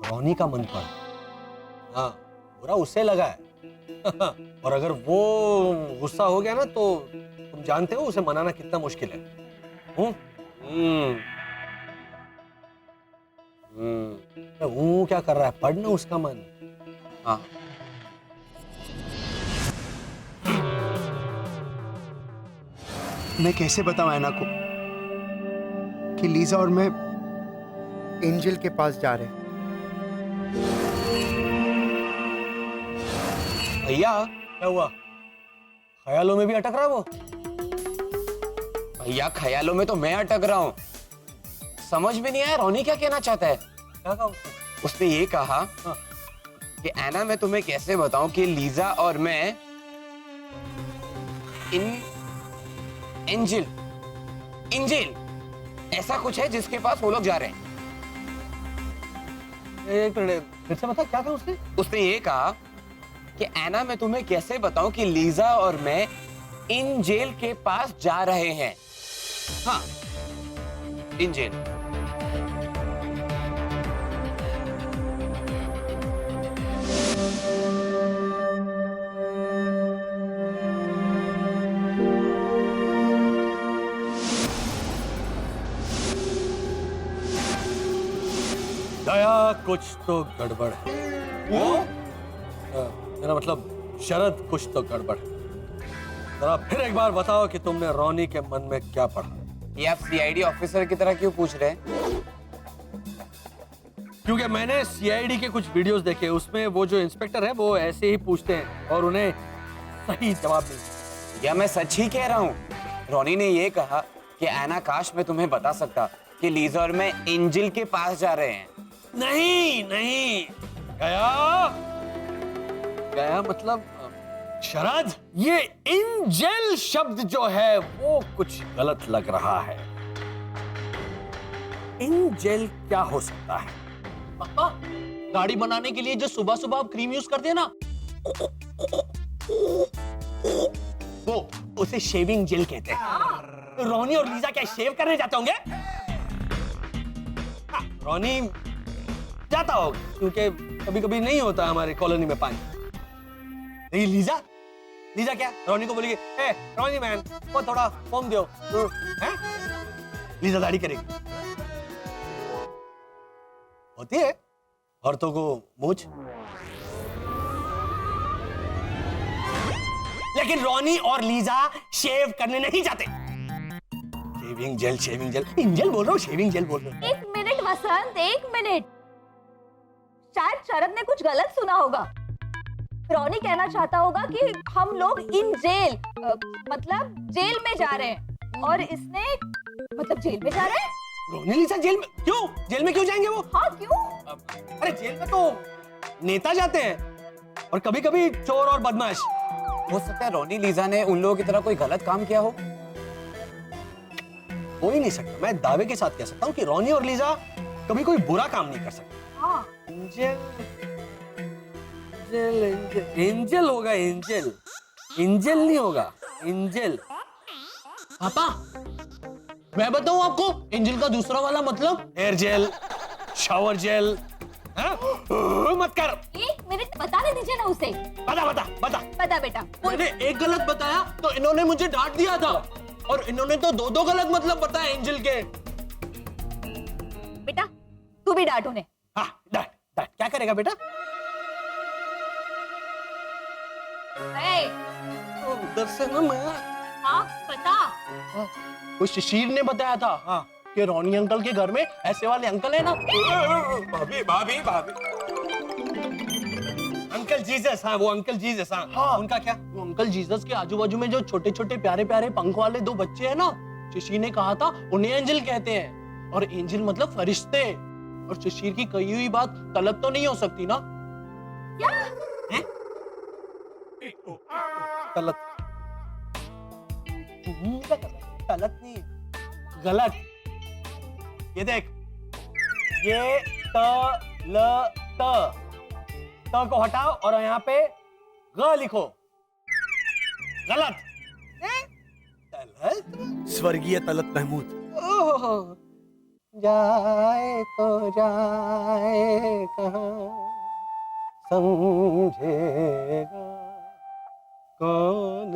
रोनी का मन पढ़। हाँ, बुरा उससे लगा है। और अगर वो गुस्सा हो गया ना तो तुम जानते हो उसे मनाना कितना मुश्किल है। वो क्या कर रहा है? पढ़ना उसका मन। हाँ। मैं कैसे बताऊं ऐना को कि लीजा और मैं एंजल के पास जा रहे हैं? भैया क्या हुआ? ख्यालों में भी अटक रहा है वो? भैया ख्यालों में तो मैं अटक रहा हूँ। समझ में नहीं आया रोनी क्या कहना चाहता है। क्या कहा उसने? उसने ये कहा कि ऐना, मैं तुम्हें कैसे बताऊं कि लीजा और मैं एंजल ऐसा कुछ है जिसके पास वो लोग जा रहे हैं। एक मिनट, फिर से बता, क्या कहा उसने? उसने ये कहा कि ऐना, मैं तुम्हें कैसे बताऊं कि लीजा और मैं इन जेल के पास जा रहे हैं। हाँ, इन जेल। दया, कुछ तो गड़बड़ है। वो मेरा मतलब शरद कुछ तो गड़बड़ है। जरा फिर एक बार बताओ कि तुमने रोनी के मन में क्या पढ़ा। ये आप सीआईडी ऑफिसर की तरह क्यों पूछ रहे हैं? क्योंकि मैंने सीआईडी के कुछ वीडियोस देखे, उसमें वो जो इंस्पेक्टर है वो ऐसे ही पूछते हैं और उन्हें सही जवाब मिलता। या मैं सच ही कह रहा हूँ। रोनी ने ये कहा कि ऐना काश मैं तुम्हें बता सकता कि लीजा और मैं एंजल के पास जा रहे हैं। नहीं नहीं गया गया मतलब शरद, ये एंजल शब्द जो है वो कुछ गलत लग रहा है। एंजल क्या हो सकता है? पापा, गाड़ी बनाने के लिए जो सुबह सुबह आप क्रीम यूज करते हैं ना, वो उसे शेविंग जेल कहते हैं। रोनी और लीजा क्या शेव करने जाते होंगे? हाँ, रोनी जाता होगा क्योंकि कभी कभी नहीं होता हमारी कॉलोनी में पानी। नहीं लीजा, लीजा क्या रोनी को बोलेगी, ए रोनी मैन वो थोड़ा फोम दो, हैं? लीजा दाढ़ी करेगी। होती है औरतों को मूछ, लेकिन रोनी और लीजा शेव करने नहीं जाते। शेविंग जेल, एंजल बोल रहा हूँ, शेविंग जेल बोल रहा हूँ। एक मिनट वसंत, एक मिनट। शायद शरद ने कुछ गलत सुना होगा। रोनी कहना चाहता होगा कि हम लोग इन जेल मतलब जेल में जा रहे हैं और इसने मतलब जेल में जा रहे हैं। रोनी लीजा जेल में क्यों? जेल में क्यों जाएंगे वो? हाँ क्यों? अरे जेल में तो नेता जाते हैं और कभी कभी चोर और बदमाश। हो सकता है रोनी लीजा ने उन लोगों की तरह कोई गलत काम किया हो। हो ही नहीं सकता। मैं दावे के साथ कह सकता हूँ कि रोनी और लीजा कभी कोई बुरा काम नहीं कर सकते। हाँ। एंजल होगा, एंजल एंजल नहीं होगा, एंजल। पापा, मैं बताऊं आपको एंजल का दूसरा वाला मतलब? Hair gel, shower gel. मत कर। एक मिनट बताने दीजिए ना उसे। बता बेटा। मैंने एक गलत बताया तो इन्होंने मुझे डांट दिया था और इन्होंने तो दो गलत मतलब बताया एंजल के। बेटा तू भी डांट उन्हें। हाँ डांट। क्या करेगा बेटा? उधर से ना मैं हाँ बता। वो शिशिर ने बताया था कि रोनी अंकल के घर में ऐसे वाले अंकल है ना। भाभी अंकल जीसस। हाँ वो अंकल जीसस। हाँ उनका क्या? वो अंकल जीसस के आजू बाजू में जो छोटे छोटे प्यारे प्यारे पंख वाले दो बच्चे हैं ना, शिशिर ने कहा था उन्हें एंजल कहते हैं। और एंजल मतलब फरिश्ते। और शिशिर की कही हुई बात गलत तो नहीं हो सकती ना? गलत नहीं, गलत। ये देख, ये त को हटाओ और यहाँ पे ग लिखो। गलत। तलत? स्वर्गीय तलत महमूद। ओह, जाए तो जाए कहाँ, समझेगा कौन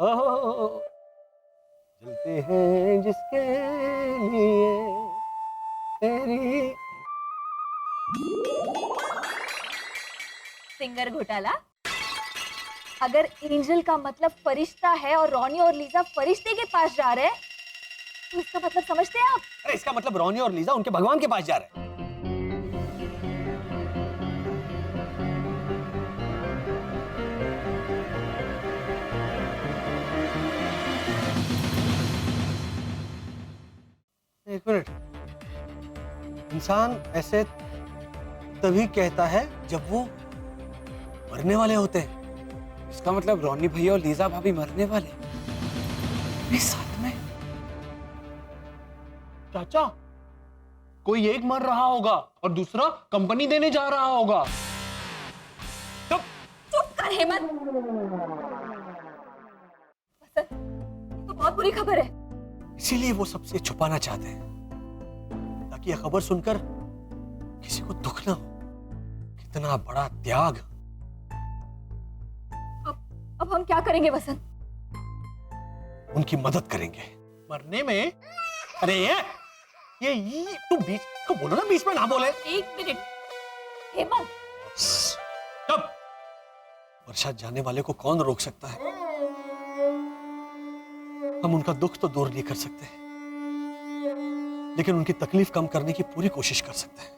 ओह, जलते हैं जिसके लिए तेरी। सिंगर घोटाला। अगर एंजल का मतलब फरिश्ता है और रोनी और लीजा फरिश्ते के पास जा रहे हैं तो इसका मतलब समझते हैं आप? अरे इसका मतलब रोनी और लीजा उनके भगवान के पास जा रहे हैं। एक मिनट, इंसान ऐसे तभी कहता है जब वो मरने वाले होते हैं। इसका मतलब रोनी भैया और लीजा भाभी मरने वाले इस साथ में। चाचा, कोई एक मर रहा होगा और दूसरा कंपनी देने जा रहा होगा। चुप कर हेमंत। वसंत, ये तो बहुत बुरी खबर है। इसीलिए वो सबसे छुपाना चाहते हैं ताकि यह खबर सुनकर किसी को दुख ना हो। कितना बड़ा त्याग। अब हम क्या करेंगे वसंत? उनकी मदद करेंगे। मरने में? अरे ये तू बीच तो बोलो ना, बीच में ना बोले। एक मिनट हेमंत। चुप। वर्षा जाने वाले को कौन रोक सकता है? हम उनका दुख तो दूर नहीं कर सकते, लेकिन उनकी तकलीफ कम करने की पूरी कोशिश कर सकते हैं।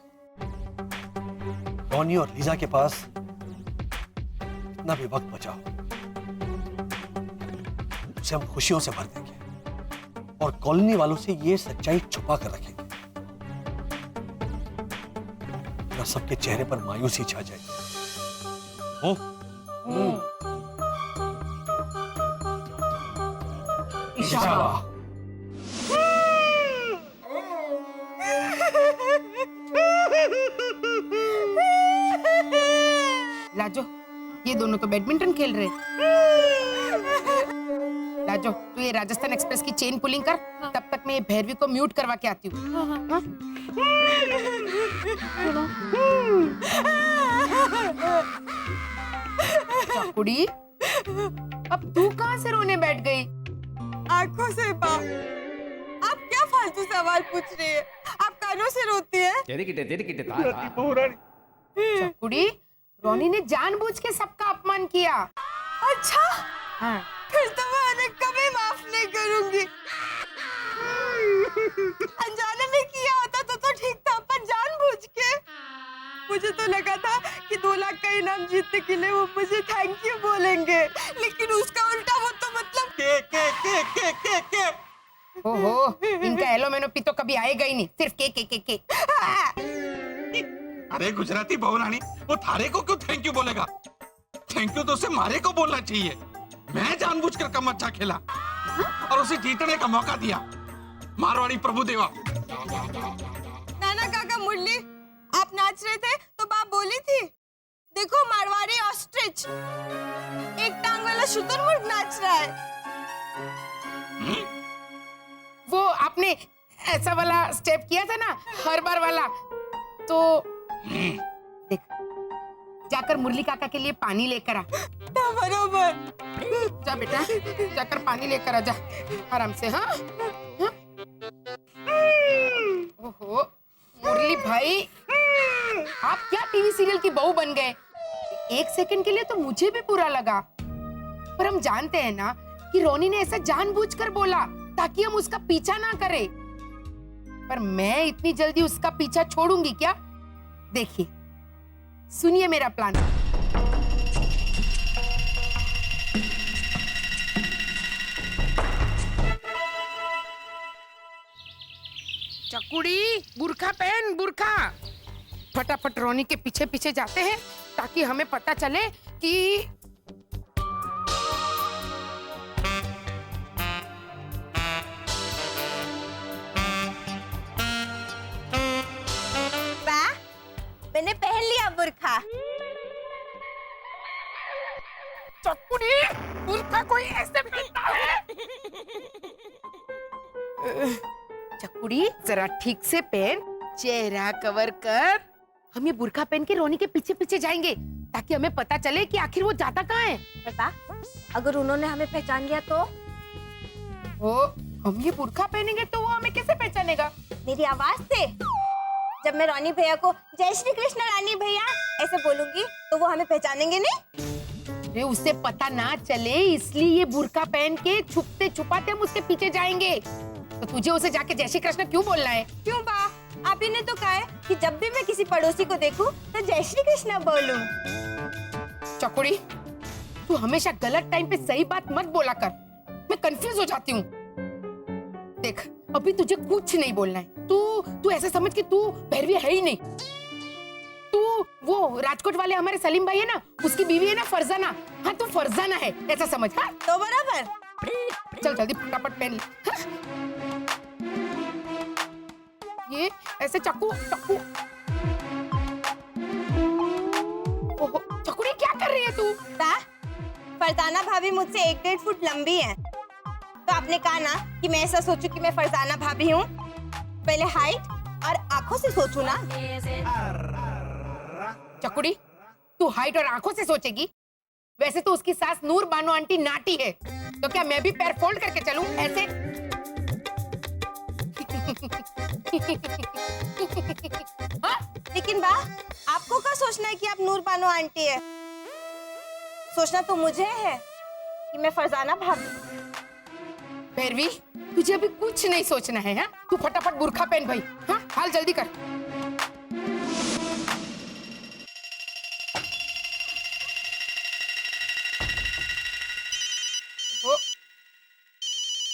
रॉनी और लीजा के पास इतना भी वक्त बचा हो, उसे हम खुशियों से भर देंगे और कॉलोनी वालों से ये सच्चाई छुपा कर रखेंगे। ना सबके चेहरे पर मायूसी छा जाएगी। हो? इंशाअल्लाह। लाजो, ये दोनों तो बैडमिंटन खेल रहे। लाजो, तू ये राजस्थान एक्सप्रेस की चेन पुलिंग कर, तब तक मैं ये भैरवी को म्यूट करवा के आती हूँ। हाँ? कुड़ी, अब तू कहाँ से रोने बैठ गई? आंखों से बा। आप क्या फालतू सवाल पूछ रही है? आप कानों से रोती है? कुड़ी, रोनी ने जानबूझ के सबका अपमान किया। अच्छा, हाँ। फिर तो मैं उन्हें कभी माफ नहीं करूंगी। अनजाने में किया होता तो ठीक था, पर जानबूझ के। मुझे तो लगा था कि 2 लाख का इनाम जीतने के लिए वो मुझे थैंक यू बोलेंगे, लेकिन उसका उल्टा वो तो मतलब के। ओहो, इनका एलोमेनोपी तो कभी आएगा ही नहीं, सिर्फ के। अरे गुजराती बहुरानी, वो थारे को क्यों थैंक यू बोलेगा? थैंक यू तो उसे मारे को बोलना चाहिए। मैं जानबूझकर कम अच्छा खेला और उसे जीतने का मौका दिया। मारवाड़ी प्रभुदेवा। नाना काका मुरली, आप नाच रहे थे तो बाप बोली थी, देखो मारवाड़ी ऑस्ट्रिच, एक टांग वाला शुतुरमुर्ग नाच रहा है। वो आपने ऐसा वाला स्टेप किया था ना, हर बार वाला, तो देख, जाकर मुरली काका के लिए पानी लेकर आ। बरोबर। जा बेटा, जाकर पानी लेकर आ, जा आराम से। हाँ? हाँ? ओहो, मुरली भाई, आप क्या टीवी सीरियल की बहू बन गए? 1 सेकंड के लिए तो मुझे भी बुरा लगा, पर हम जानते हैं ना कि रोनी ने ऐसा जानबूझकर बोला ताकि हम उसका पीछा ना करें। पर मैं इतनी जल्दी उसका पीछा छोड़ूंगी क्या? देखिए, सुनिए मेरा प्लान। चकुड़ी, बुरखा पहन, बुरखा। फटाफट रोनी के पीछे पीछे जाते हैं ताकि हमें पता चले कि मैंने पहन लिया बुर्खा। चकुड़ी, बुरखा कोई ऐसे पहनता है? चकुड़ी, जरा ठीक से पहन, चेहरा कवर कर। हम ये बुरखा पहन के रोनी के पीछे पीछे जाएंगे ताकि हमें पता चले कि आखिर वो जाता कहाँ है। पापा, अगर उन्होंने हमें पहचान लिया तो? हम ये बुरखा पहनेंगे तो वो हमें कैसे पहचानेगा? मेरी आवाज से। जब मैं रानी भैया को जय श्री कृष्ण रानी भैया ऐसे बोलूंगी तो वो हमें पहचानेंगे नहीं? अरे उसे पता ना चले इसलिए ये बुरखा पहन के छुपते छुपाते हम उसके पीछे जाएंगे। तो तुझे उसे जाके जय श्री कृष्ण क्यों बोलना है? क्यों बा? आप ही ने तो कहा है कि जब भी मैं किसी पड़ोसी को देखूं तो जय श्री कृष्ण बोलूं। चकुड़ी, तू हमेशा गलत टाइम पे सही बात मत बोला कर, मैं कंफ्यूज हो जाती हूँ। देख, अभी तुझे कुछ नहीं बोलना है। तू ऐसा समझ कि तू भैरवी है ही नहीं। तू वो राजकोट वाले हमारे सलीम भाई है ना, उसकी बीवी है ना फरजाना। हाँ, तू फरजाना है ऐसा समझ। हाँ तो बराबर। चल जल्दी फटाफट पहन ले। हाँ? ये ऐसे चाकू। ओहो, चकुड़ी क्या कर रही है तू? फरजाना भाभी मुझसे 1-1.5 फुट लंबी है, तो आपने कहा ना कि मैं ऐसा सोचूं कि मैं फरजाना भाभी हूँ। पहले हाइट और आंखों से सोचूं ना। चकुड़ी, तू हाइट और आंखों से सोचेगी? वैसे तो उसकी सास नूर बानो आंटी नाटी है, तो क्या मैं भी पैर फोल्ड करके चलूं ऐसे? हाँ? लेकिन बा, आपको क्या सोचना है कि आप नूर बानो आंटी है? सोचना तो मुझे है कि मैं फरजाना भाभी। भैरवी, तुझे अभी कुछ नहीं सोचना है, हाँ? तू फटाफट बुर्खा पहन भाई, हाँ? हाल जल्दी कर। वो,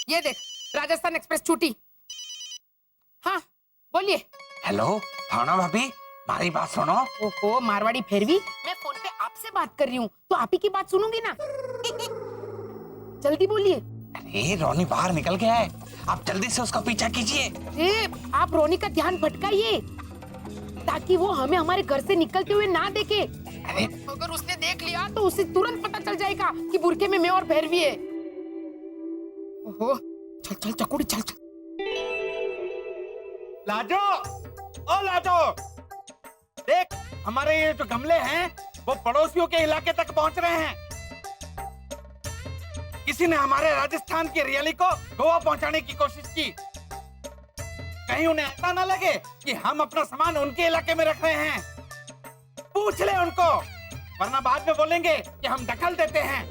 ये देख, राजस्थान एक्सप्रेस छूटी। हाँ, बोलिए। हेलो भावना भाभी, मारी बात सुनो। ओहो मारवाड़ी भैरवी, मैं फोन पे आपसे बात कर रही हूँ, तो आप ही की बात सुनूंगी ना। जल्दी बोलिए। अरे रोनी बाहर निकल गया है, आप जल्दी से उसका पीछा कीजिए। ए, आप रोनी का ध्यान भटकाइए ताकि वो हमें हमारे घर से निकलते हुए ना देखे। अरे अगर उसने देख लिया तो उसे तुरंत पता चल जाएगा कि बुरके में मैं और भैरवी है। ओहो, चल चल चकुड़ी चल चल। लाजो, ओ लाजो, देख हमारे ये जो गमले हैं वो पड़ोसियों के इलाके तक पहुंच रहे हैं। किसी ने हमारे राजस्थान की रियली को गोवा पहुंचाने की कोशिश की। कहीं उन्हें ऐसा ना लगे कि हम अपना सामान उनके इलाके में रख रहे हैं। पूछ ले उनको, वरना बाद में बोलेंगे कि हम दखल देते हैं।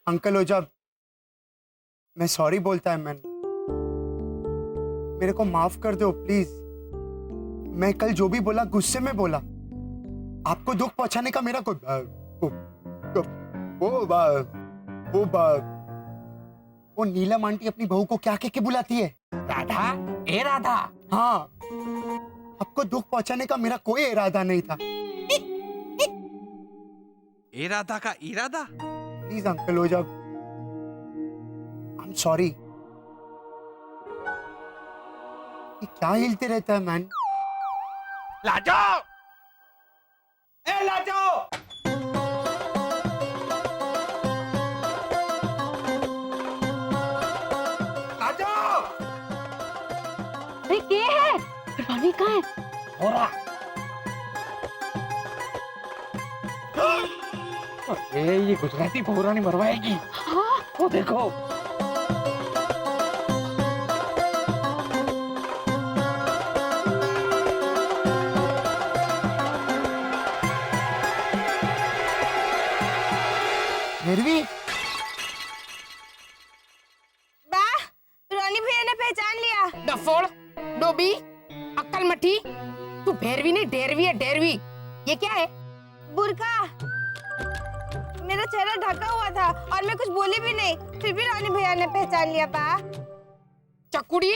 अंकल ओझा, मैं सॉरी बोलता है मैन, मेरे को माफ कर दो प्लीज। मैं कल जो भी बोला गुस्से में बोला। आपको दुख पहुंचाने का मेरा कोई वो नीलम आंटी अपनी बहू को क्या कह के बुलाती है? राधा, ए राधा। हाँ, आपको दुख पहुंचाने का मेरा कोई इरादा नहीं था। ए राधा का इरादा? Please uncle Ojha, I am sorry. ये क्या हिलते रहता है मैन? लाजो, ए लाजो। लाजो, अरे के है? रानी कहाँ है? हो रहा। अरे ये गुजराती बहुरानी मरवाएगी। हाँ? वो देखो। भैरवी, वाह, रोनी भैया ने पहचान लिया। डफोड़, डोबी, अक्कल मठी, तू भैरवी नहीं डेरवी है, डेरवी। ये क्या है? बुर्का। मेरा चेहरा ढका हुआ था और मैं कुछ बोली भी नहीं, फिर भी रानी भैया ने पहचान लिया। बा चकुड़ी,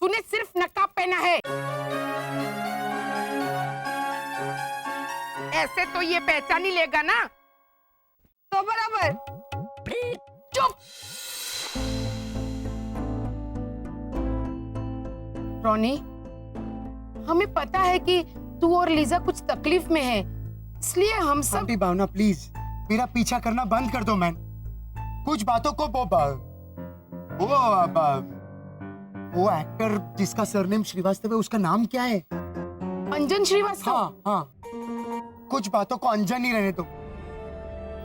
तूने सिर्फ नकाब पहना है, ऐसे तो ये पहचान ही लेगा ना। तो बराबर। चुप। रोनी, हमें पता है कि तू और लीजा कुछ तकलीफ में है, इसलिए हम सब। आंटी भावना प्लीज मेरा पीछा करना बंद कर दो मैन। कुछ बातों को वो एक्टर जिसका सरनेम श्रीवास्तव है, उसका नाम क्या है? अंजन श्रीवास्तव। हाँ हाँ, कुछ बातों को अंजन ही रहने दो,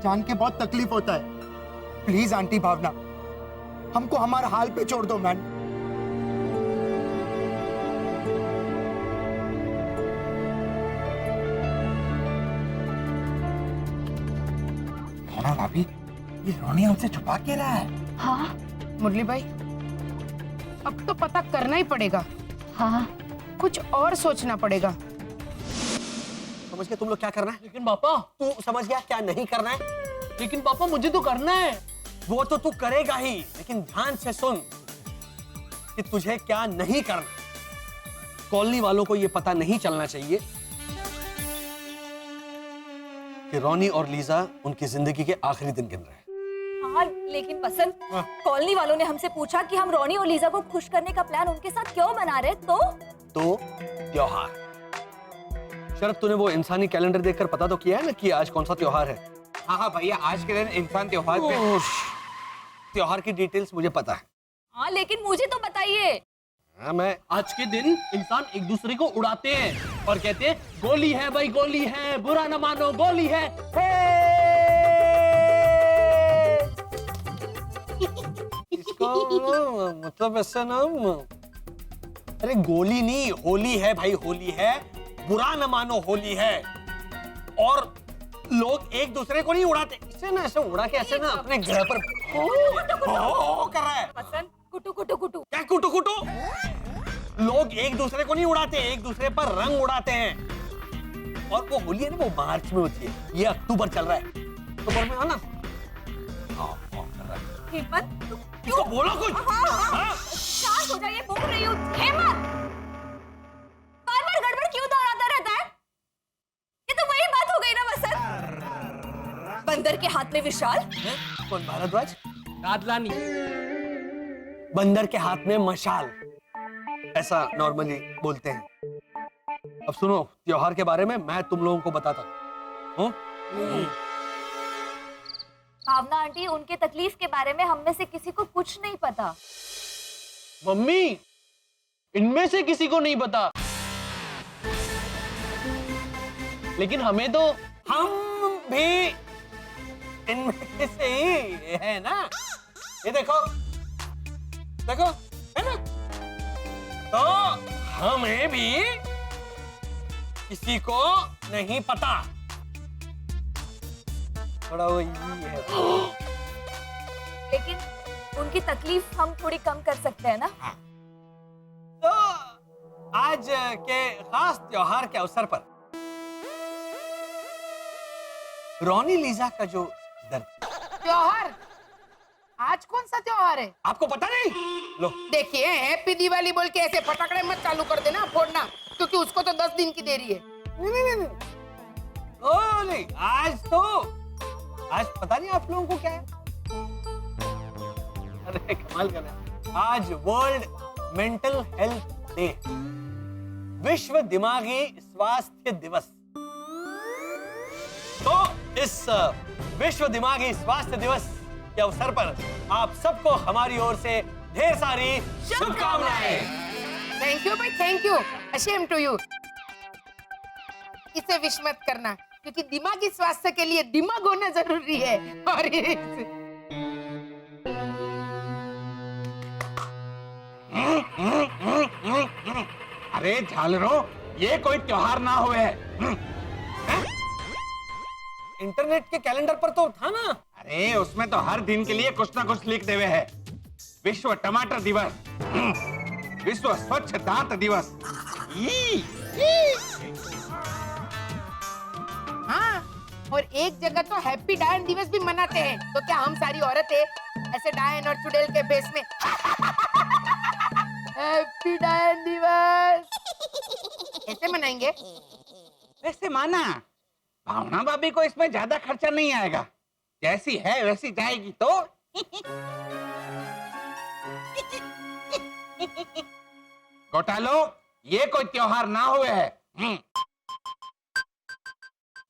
जान के बहुत तकलीफ होता है। प्लीज आंटी भावना, हमको हमारा हाल पे छोड़ दो मैन। भावना भाभी, ये रोनी हमसे छुपा के रहा है। हाँ? मुरली भाई, अब तो पता करना ही पड़ेगा। हाँ? कुछ और सोचना पड़ेगा। समझ गया तुम लोग क्या करना है? लेकिन पापा, तू समझ गया क्या नहीं करना है? लेकिन पापा मुझे तो करना है। वो तो तू करेगा ही, लेकिन ध्यान से सुन कि तुझे क्या नहीं करना। कॉलोनी वालों को यह पता नहीं चलना चाहिए कि रोनी और लीजा उनकी जिंदगी के आखिरी दिन गिन रहे हैं। हाँ, लेकिन बसंत, कॉलोनी वालों ने हमसे पूछा कि हम रोनी और लीजा को खुश करने का प्लान उनके साथ क्यों बना रहे, तो त्योहार। शरद, तूने वो इंसानी कैलेंडर देखकर पता तो किया है ना कि आज कौन सा त्योहार है? हाँ हाँ भैया, आज के दिन इंसान त्योहार पे। त्योहार की डिटेल्स मुझे पता है। हाँ, लेकिन मुझे तो बताइए। हाँ, मैं आज के दिन इंसान एक दूसरे को उड़ाते हैं और कहते हैं गोली है भाई, गोली है, बुरा न मानो, गोली है। इसका मतलब ऐसा ना, अरे गोली नहीं, होली है भाई, होली है। बुरा न मानो, होली है। और लोग एक दूसरे को नहीं उड़ाते, इसे ना ऐसे उड़ा के ऐसे ना अपने घर पर कर रहा है। वसंत कुटू कुटू कुटू। क्या कुटू कुटू? लोग एक दूसरे को नहीं उड़ाते, एक दूसरे पर रंग उड़ाते हैं। और वो होली है ना, वो मार्च में होती है, ये अक्टूबर चल रहा है। अक्टूबर में आना कर रहा है। हेमंत इसको बोलो कुछ। हाँ? शांत हो जाइए, बोल रही हूँ। हेमंत बार बार गड़बड़ क्यों दोहराता रहता है? ये तो वही बात हो गई ना वसंत। बंदर के हाथ में विशाल। कौन? भारद्वाज? कादलानी। बंदर के हाथ में मशाल, ऐसा नॉर्मली बोलते हैं। अब सुनो, त्योहार के बारे में मैं तुम लोगों को बताता हूँ। भावना आंटी, उनके तकलीफ के बारे में हम में से किसी को कुछ नहीं पता। मम्मी, इनमें से किसी को नहीं पता, लेकिन हमें तो हम भी इनमें से ही है ना। ये देखो देखो, है ना? तो हमें भी किसी को नहीं पता। थोड़ा वो ये है। लेकिन उनकी तकलीफ हम थोड़ी कम कर सकते हैं ना। तो आज के खास त्योहार के अवसर पर रोनी लीजा का जो दर्द। त्योहार? आज कौन सा त्योहार है? आपको पता नहीं? लो देखिए, हैप्पी दिवाली बोल के ऐसे फटाकड़े मत चालू कर देना फोड़ना, क्योंकि उसको तो 10 दिन की देरी है। नहीं। ओ नहीं, आज पता नहीं आप लोगों को क्या है। अरे कमाल कर रहे हैं। आज वर्ल्ड मेंटल हेल्थ डे, विश्व दिमागी स्वास्थ्य दिवस। तो इस विश्व दिमागी स्वास्थ्य दिवस के अवसर पर आप सबको हमारी ओर से ढेर सारी शुभकामनाएं। थैंक यू भाई, thank you. Same to you. इसे विश मत करना, क्योंकि दिमागी स्वास्थ्य के लिए दिमाग होना जरूरी है। और अरे झालरों, ये कोई त्योहार ना हुए है। इंटरनेट के कैलेंडर पर तो था ना। अरे उसमें तो हर दिन के लिए कुछ ना कुछ लिख देवे है। विश्व टमाटर दिवस, विश्व स्वच्छ दांत दिवस। हाँ, और एक जगह तो हैप्पी डायन दिवस भी मनाते हैं। तो क्या हम सारी औरतें ऐसे डायन और चुड़ैल के बेस में हैप्पी डायन दिवस ऐसे मनाएंगे? वैसे माना, भावना भाभी को इसमें ज्यादा खर्चा नहीं आएगा। जैसी है वैसी जाएगी तो। घोटालो, ये कोई त्योहार ना हुए है।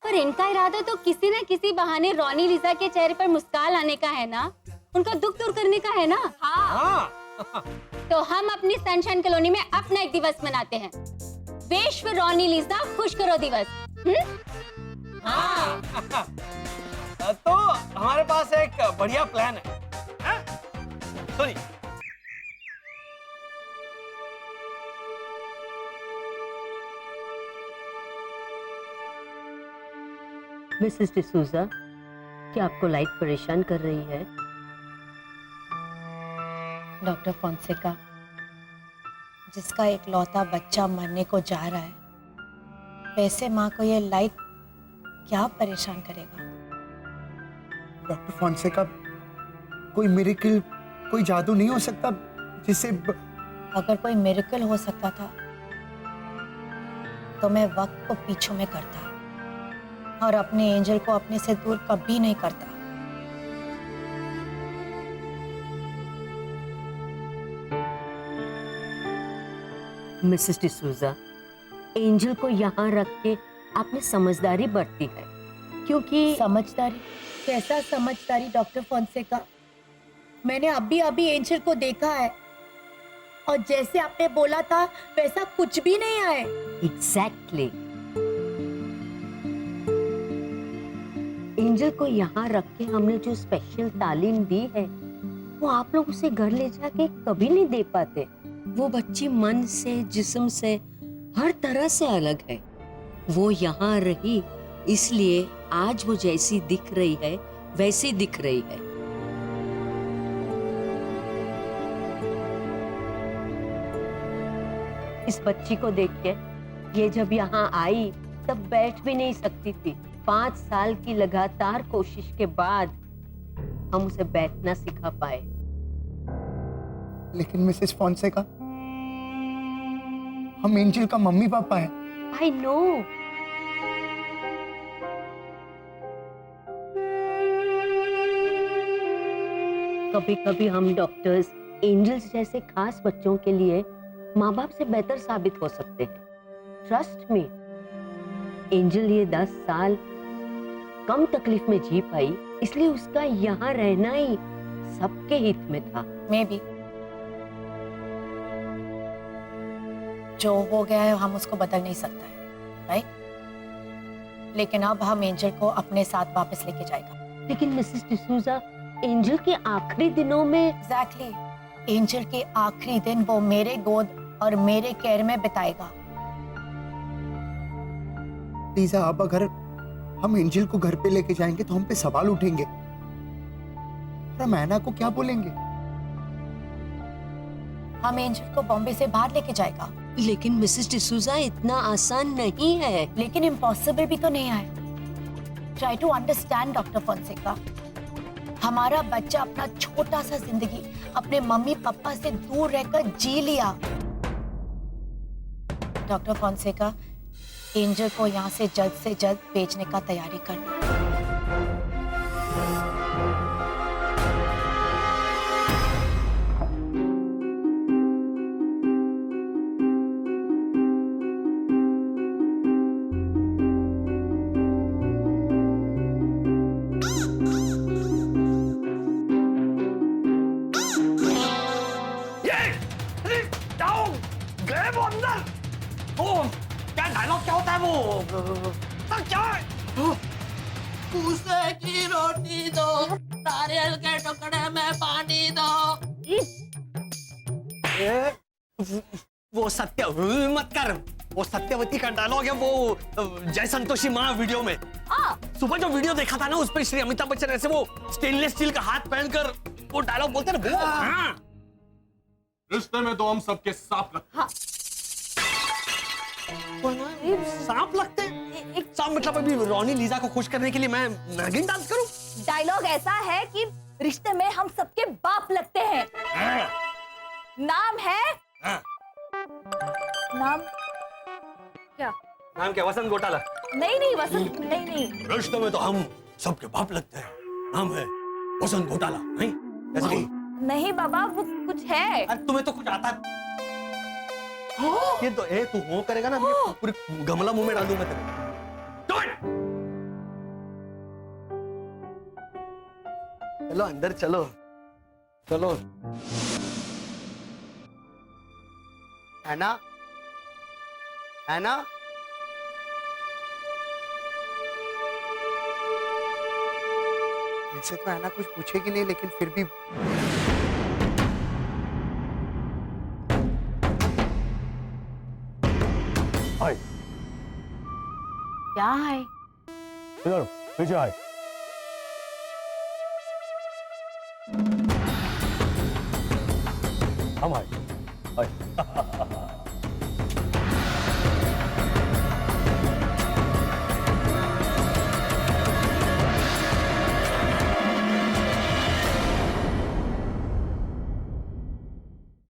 पर इनका इरादा तो किसी न किसी बहाने रोनी लीजा के चेहरे पर मुस्कान लाने का है ना, उनका दुख दूर करने का है ना। हाँ। तो हम अपनी सनशाइन कॉलोनी में अपना एक दिवस मनाते हैं, विश्व रोनी लीजा खुश करो दिवस। हाँ। तो हमारे पास एक बढ़िया प्लान है। सुनिए, मिसेस डिसूजा, क्या आपको लाइट परेशान कर रही है? डॉक्टर फोंसेका, जिसका एक लौता बच्चा मरने को जा रहा है, वैसे माँ को ये लाइट क्या परेशान करेगा? डॉक्टर फोंसेका, कोई मिरेकल, कोई जादू नहीं हो सकता जिससे अगर कोई मिरेकल हो सकता था तो मैं वक्त को पीछू में करता और अपने एंजल को अपने से दूर कभी नहीं करता। मिसेस डिसूजा, एंजल को यहाँ रख के आपने समझदारी बरती है, क्योंकि समझदारी? कैसा समझदारी डॉक्टर फोंसेका? मैंने अभी एंजल को देखा है और जैसे आपने बोला था वैसा कुछ भी नहीं है। एग्जैक्टली। एंजल को यहाँ रख के हमने जो स्पेशल तालीम दी है वो आप लोग उसे घर ले जाके कभी नहीं दे पाते। वो बच्ची मन से, जिस्म से, हर तरह से अलग है। वो यहाँ रही इसलिए आज वो जैसी दिख रही है वैसी दिख रही है। इस बच्ची को देखिए, ये जब यहाँ आई तब बैठ भी नहीं सकती थी। 5 साल की लगातार कोशिश के बाद हम उसे बैठना सिखा पाए। लेकिन मिसेस फोंसेका, हम एंजल का मम्मी पापा है। I know. कभी कभी हम डॉक्टर्स एंजल्स जैसे खास बच्चों के लिए माँ बाप से बेहतर साबित हो सकते हैं। ट्रस्ट मी, एंजल ये 10 साल कम तकलीफ में जी पाई, इसलिए उसका यहाँ रहना ही सबके हित में था। मे बी जो हो गया है हम उसको बदल नहीं सकते हैं, राइट? लेकिन अब हम एंजल को अपने साथ वापस लेके जाएगा। लेकिन मिसेस डिसूजा, एंजल के आखिरी दिनों में एग्जैक्टली एंजल के आखिरी दिन वो मेरे गोद और मेरे केयर में बिताएगा। लीजा, अब अगर हम एंजल को घर पे लेके जाएंगे तो हम पे सवाल उठेंगे और हम ऐना को क्या बोलेंगे? हम एंजल को बॉम्बे से बाहर लेके जाएगा। लेकिन मिसेस डिसूजा, इतना आसान नहीं है। लेकिन इम्पॉसिबल भी तो नहीं है। Try to understand doctor Fonseca. हमारा बच्चा अपना छोटा सा जिंदगी अपने मम्मी पापा से दूर रहकर जी लिया। डॉक्टर फोंसेका, एंजल को यहाँ से जल्द भेजने का तैयारी करना। गए वो अंदर। वो क्या डायलॉग क्या होता है वो? क्या है? भूसे की रोटी दो, नारियल के टुकड़े में पानी दो। वो सत्य मत कर। वो सत्यवती का डायलॉग है, वो जय संतोषी माँ वीडियो में। सुबह जो वीडियो देखा था ना, उस पर श्री अमिताभ बच्चन ऐसे वो स्टेनलेस स्टील का हाथ पहनकर वो डायलॉग बोलते ना, वो। हाँ। रिश्ते में तो हम सबके सांप लगते हैं। सांप लगते हैं? सांप मतलब अभी रोनी लीजा को खुश करने के लिए मैं नागिन डांस करूं? डायलॉग ऐसा है कि रिश्ते में हम सबके बाप लगते हैं। नाम है नाम क्या? नाम क्या? वसंत घोटाला? नहीं वसंत नहीं। रिश्ते में तो हम सबके बाप लगते हैं। नाम है वसंत घोटाला। नहीं ऐसे नहीं बाबा, वो कुछ है। अरे तुम्हें तो कुछ आता है। ये तो तू हो करेगा ना, पूरी गमला मुंह में डाल दूंगा तेरे। चलो अंदर चलो। ऐना, वैसे तो ऐना कुछ पूछेगी नहीं, लेकिन फिर भी हाय। क्या है? इधर पीछे आए। हम आए।